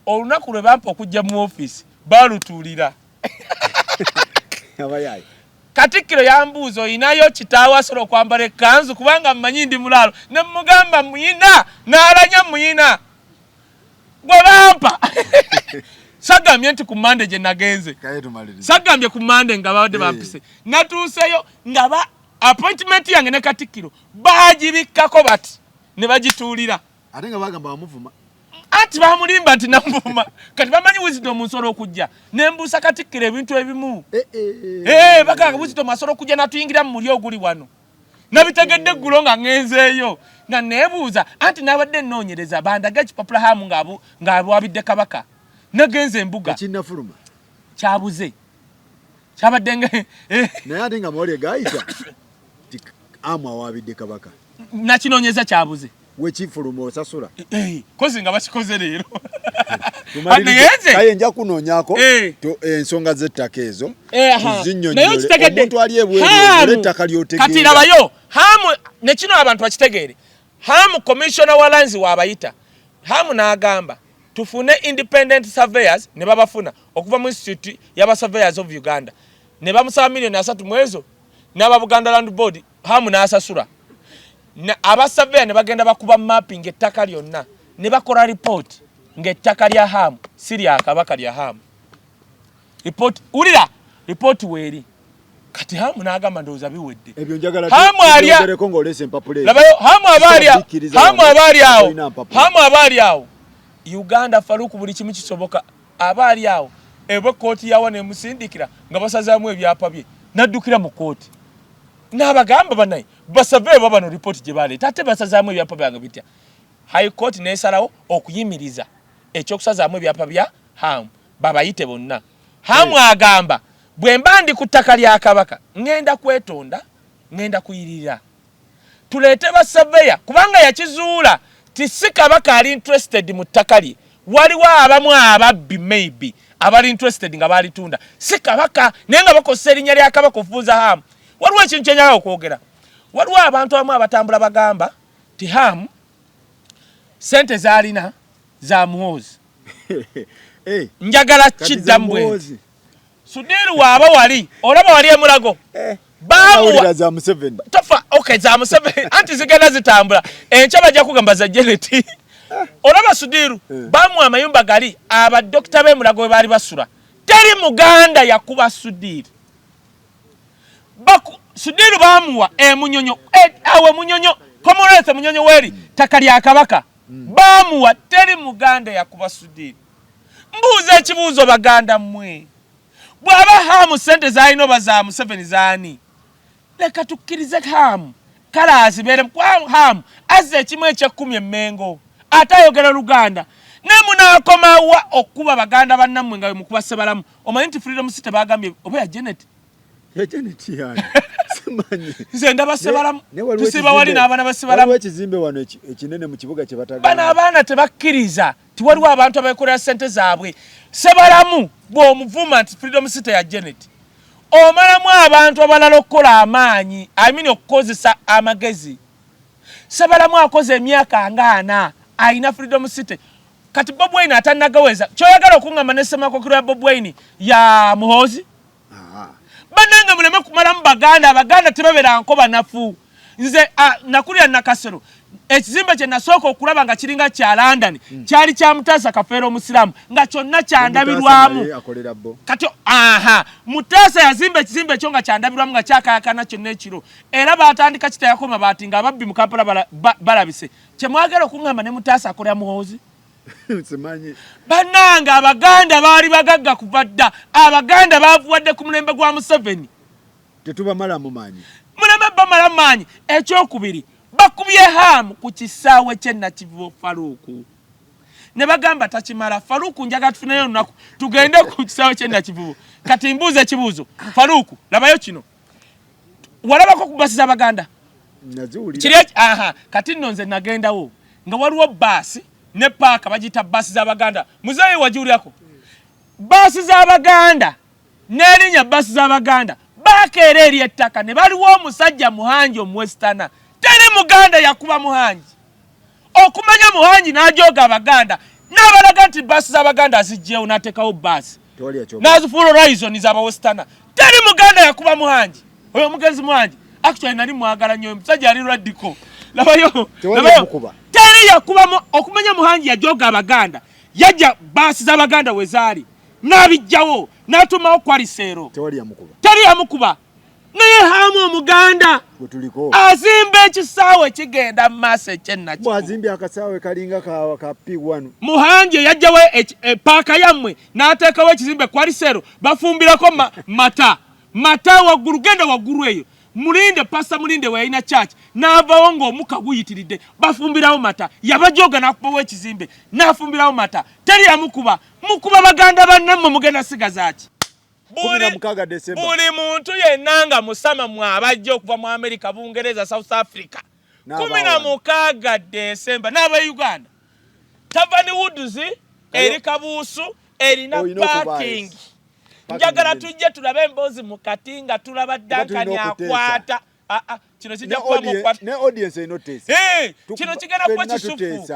S1: olunaku lwe bampa okujja mu office balutuulira Katikkiro yambuuza oyinayo kitaawa asobola okwambala ekkanzu kubanga mmanyi ndi mulaalo ne mugamba muyina n'alanya muyina gwe bampa sagambye nti ku Mande gye nagenze sagambye ku Mande nga babadde bampise natuuseyo nga appointment yange ne Katikkiro bagibikkako bati ne bagituulira
S2: ate nga bagamba bamuvuma
S1: anti bamulimba nti namuvuma kati bamanyi Wizdom nsolo okujja nembuusa Katikkiro ebintu ebimu bagamba Wizdom asobola okujja natuyingira mu muli oguli wano nabitegedde eggulo nga ngenzeeyo nga neebuuza anti nabadde nnoonyereza bandaga ekipapula hamu ng'abwabidde kabaka nagenze embuga
S2: ekinnafuluma
S1: kyabuze kyabadde
S2: naye ate nga mawulire gayita ti amu awabidde kabaka
S1: nakinoonyeza kyabuze
S2: wekifuluma osasula
S1: kozi nga bakikoze leero
S2: Kaye nja kunoonyako ensonga z'ettaka ezo tuzinnyonnyole omuntu ali ebweru ettaka lyotegeera
S1: kati labayo hamu nekino abantu bakitegeere hamu commissioner wa lands waabayita hamu n'agamba tufune independent surveyors ne babafuna okuva mu institute y'aba surveyors of Uganda ne bamusaba milioni 3 mwezo n'aba Buganda Land Board hamu n'asasula aba surveyor ne bagenda bakuba mapping ettaka lyonna ne bakola report ng'ettaka lya hamu si lya kabaka lya hamu report ulira report weeri kati hamu n'agamba ndowooza biwedde
S2: ebyo njagala
S1: hamu
S2: alyaereko ng'olese empapula
S1: labayo hamu abaali awo Uganda Faruku buli kimu kisoboka abaali awo ebwe kooti yawa nemusindikira nga basazaamu ebyapa bye naddukira mu kooti n'abagamba banaye basave babano report gye baleeta ate basazaamu ebyapa byange bitya high court neesalawo okuyimiriza ekyokusazaamu ebyapa bya hamu babayite bonna hamu agamba bwe mba ndi ku ttaka lya kabaka ngenda kwetonda ngenda kuyirira tuleete basaveya kubanga yakizuula ti si kabaka ali interested mu ttaka lye waliwo abamu ababbi maybe abali interested nga balitunda si kabaka naye nga bakozesa erinnya lya kabaka okufuuza hamu waliwo ekintu kyenyaga okwogera waliwo abantu abamu abatambula bagamba ti hamu sente zaalina za muhoozi njagala kiddamu bwenti Sudiru waaba wali olaba wali emulago
S2: bawulira za Museveni
S1: tofa okay za Museveni anti zigenda zitambula encha bajja kugamba za Jeneti olaba Sudiru bamu amayumba gali aba dokta be mulago bali basura teri muganda yakuba Sudiru Sudiru bamuwa munyonyo awe munyonyo komorete munyonyo weri takali akabaka bamuwa teri muganda yakuba Sudiru mbuze ekibuzo baganda mmwe bwaba hamu sente zaino bazamu 7 zani leka tukirize hamu kala azibere kwa hamu azze kimwe ekya 10 emmengo atayogera Luganda nemuna akoma wa okuba baganda bannamwe ngawe mukuba sebalamu omanyi freedom city bagambye oba ya Janet
S2: yani simanyi
S1: nze ndaba sebalamu tusiba wali n'abana basebalamu
S2: ekizimbe wano ekinene mu kibuga kye batagala
S1: bana abana tebakkiriza tiwaliwo abantu abakolera sente zaabwe sebalamu bo movement freedom city ya Janet omalamu abantu abalala okukola amaanyi okukozesa amagezi sebalamu akoze emyaka ngana aina freedom city kati Bob Wine atanagaweza kyoyagala okungamba ne semakokero ya Bob Wine ya muhozi bananga muleme kumalamu baganda tebabera nkoba nafu nze nakulya nakasero ekizimbe kye nasooka okulaba nga kiringa kya London kyali kya Mutasa Kafeero Musiramu nga kyonna kyandabirwamu kati Mutasa yazimba ekizimbe kyo nga kyandabirwamu nga kyakayakana kyonna ekiro era batandika kitayakoma bati nga ababbi mu Kampala balabise kyemwagala okungamba ne Mutasa akolera muhozi
S2: simanyi
S1: bananga abaganda baali bagagga kubadda abaganda bavuwadde ku mulembe gwa Museveni
S2: tetubamala mu manyi
S1: mulembe bamala manyi ekyokubiri bakubye hamu ku kisaawe ky'Nakivubo Faruku ne bagamba takimala Faruku njaga tufuneyo lunaku tugende ku kisaawe ky'Nakivubo kati mbuze ekibuuzo Faruku labayo kino walabako kubasiza abaganda
S2: naziwulira
S1: kati nno nze nagendawo nga waliwo baasi ne paaka bagita baasi z'abaganda muzeeyi wajiwulyako baasi z'abaganda n'erinnya baasi z'abaganda bakeera eri ettaka ne baliwo omusajja Muhanji omuwesitana teri muganda yakuba Muhanji okumanya Muhanji n'ajooga abaganda n'abalaga nti baasi z'abaganda azijjeewo n'ateekawo baasi n'azifuula horizon z'abawesitana teri muganda yakuba Muhanji oyo omugenzi Muhanji actually nali mwagala nnyo omusajja ali lwaddiko labayo teri yakuba okumanya Muhanji yajooga abaganda yajja baasi z'abaganda we zaali n'abijjawo n'atumawo kwaliseero teri yamukuba naye hamu omuganda azimba ekisaawe kigenda mu maaso eky'Nakivubo
S2: azimba akasaawe kalinga ka P1
S1: Muhanji yajjawo paaka yammwe n'ateekawo ekizimbe kwaliseero bafumbirako mata waggulu genda waggulu eyo mulinde pasta mulinde we ina church n'avawo ng'omuka guyitiridde bafumbirawo mata yabajooga n'akubawo ekizimbe n'afumbirawo mata teri yamukuba mukuba baganda bannammwe mugenda sigazaaki buli muntu yenna nga musama mwabajja okuva mu America Bungereza South Africa 16 December n'aba Uganda Tavani Woods eri Kabuusu erina parking njagala tujje tulabe emboozi mu kati nga tulaba Dankani akwata kino kijja kuba mukwata
S2: ne audience inoteesa
S1: kino kigenda kuba kisufu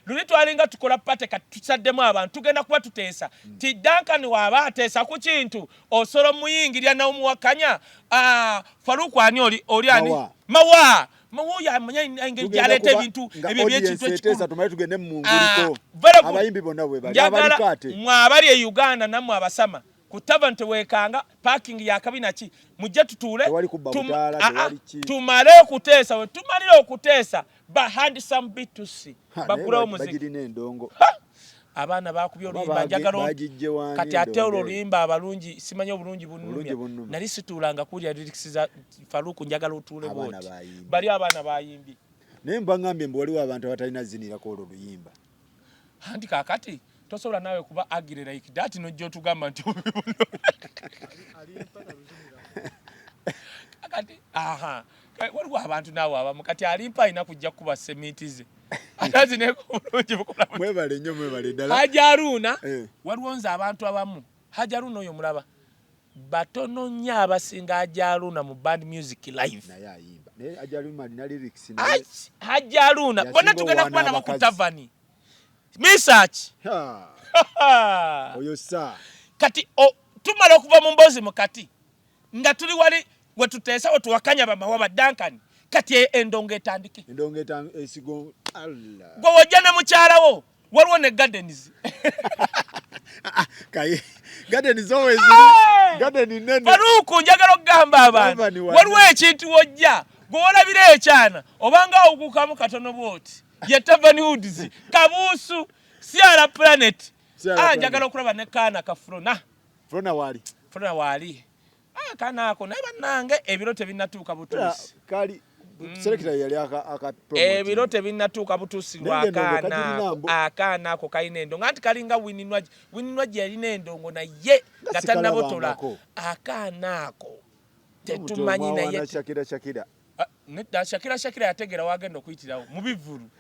S1: luli twalinga tukola pate katusaddemu abantu tugenda kuba tuteesa ti Dankani waaba ateesa ku kintu osolo muyingirya n'omuwakanya Faruku ani oli ani mawoya amanya engeri gyaleeta ebintu ebyo by'ekintu ekikulu
S2: tumaye tugende mu nguliko abayimbi bonna bwe bali
S1: abalikate mwabali e Uganda nammwe abasama kutava ntewekanga parking ya kabina ki mujje tutuule tumale okuteesa we tumalire okuteesa bahandi some B2C bakulawo muziki abaana bakubye oluyimba njagala kati ate oluyimba abalungi simanyi obulungi bunnumya nali situulanga kulya lyrics za Faruku njagala otuule bwoti bali abaana bayimbi
S2: naye mbangambye mbu waliwo abantu abatalina zinirako olwo luyimba
S1: andi kakati tosobola nawe kuba agire like that nojja otugamba nti kakati waliwo abantu naawe abamu kati alimpa alina kujja kuba semitize atazineko bulungi bukola
S2: mwebale nnyo mwebale ddala
S1: Hajaruna waliwo nze abantu abamu Hajaruna oyo mulaba batono nnyo abasinga Hajaruna mu band music live
S2: naye ayimba naye Hajaruna alina lyrics
S1: Hajaruna bonna tugenda kuba nabo ku Tavani Misach
S2: oyo sa
S1: kati tumala okuva mu mboozi mukati nga tuli wali wetuteesa wetuwakanya bamawa ba Dankani kati endongo etandike
S2: esigo
S1: gwe wajja ne mukyalawo waliwo ne gardens
S2: Kaye garden is always garden nene
S1: Faruku njagala okugamba abantu waliwo ekintu wojja gwe olabira ekyana obanga okukamu katono bwoti ye Tavern Woods kabuusu Siara Planet njagala okulaba ne kaana kafrona wali kaana ako naye bannange ebiro tebinnatuuka butuusi
S2: kali selekita yali aka
S1: ebiro tebinnatuuka butuusi akaana ako kalina endongo anti kalinga wininwaji yalina endongo naye nga tannabotola akaana ako tetumanyi naye nedda Shakira yategera wagenda okuyitirawo mu bivulu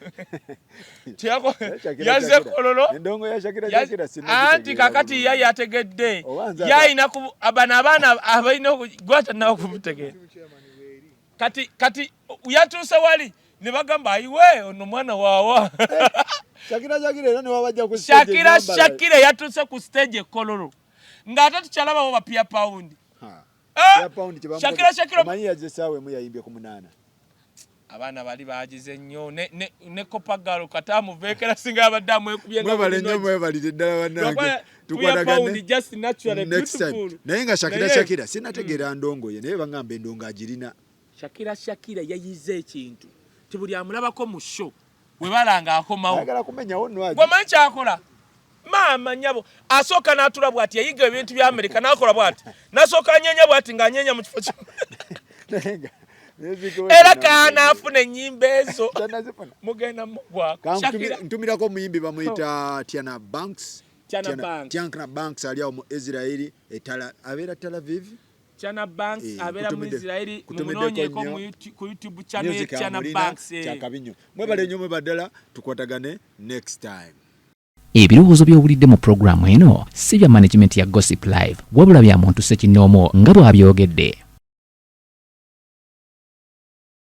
S1: yaze kololo
S2: endongo ya Shakira
S1: anti kakati yayi ategedde yayina abaana abalina gwata nawo kubutegera kati yatuuse wali ne bagamba ayiwe ono mwana waawa
S2: Shakira ne wabajja ku
S1: Shakira yatuuse ku stage kololo ng'ate tukyalaba ba Pia Pound Shakira
S2: manyi yazesawe mu yayimbye ku 8
S1: abaana bali bagize nnyo ne kopagalo katamu vekera singa abaddamu ekubye
S2: nga mwebalire ddala bannange
S1: tukwatagane just naturally beautiful
S2: naye nga Shakira sinategeera ndongo ye naye bangamba endongo agirina
S1: Shakira yayize ekintu tibuli amulabako mu show we balanga akomawo
S2: agala kumenyawo nwaje
S1: gwamanyi kyakola mama nyabo asooka n'atula bw'ati yayiga ebintu bya Amerika n'akola bw'ati n'asooka anyenya bw'ati ng'anyenya mu kifo kye era kaana afuna ennyimba ezo mugenda mugwako
S2: ntumirako omuyimbi bamuyita Tiana Banks ali awo mu Israeli abeera Tel Aviv
S1: Tiana Banks abeera mu Israeli mumunoonyeeko ku YouTube channel ye Tiana Banks
S2: kyakabinyo mwebale nnyo mwebaddala tukwatagane next time.
S6: Ebirowoozo by'owulidde mu programu eno si bya management ya Gossip Live wabula bya muntu ssekinnoomo nga bw'abyogedde.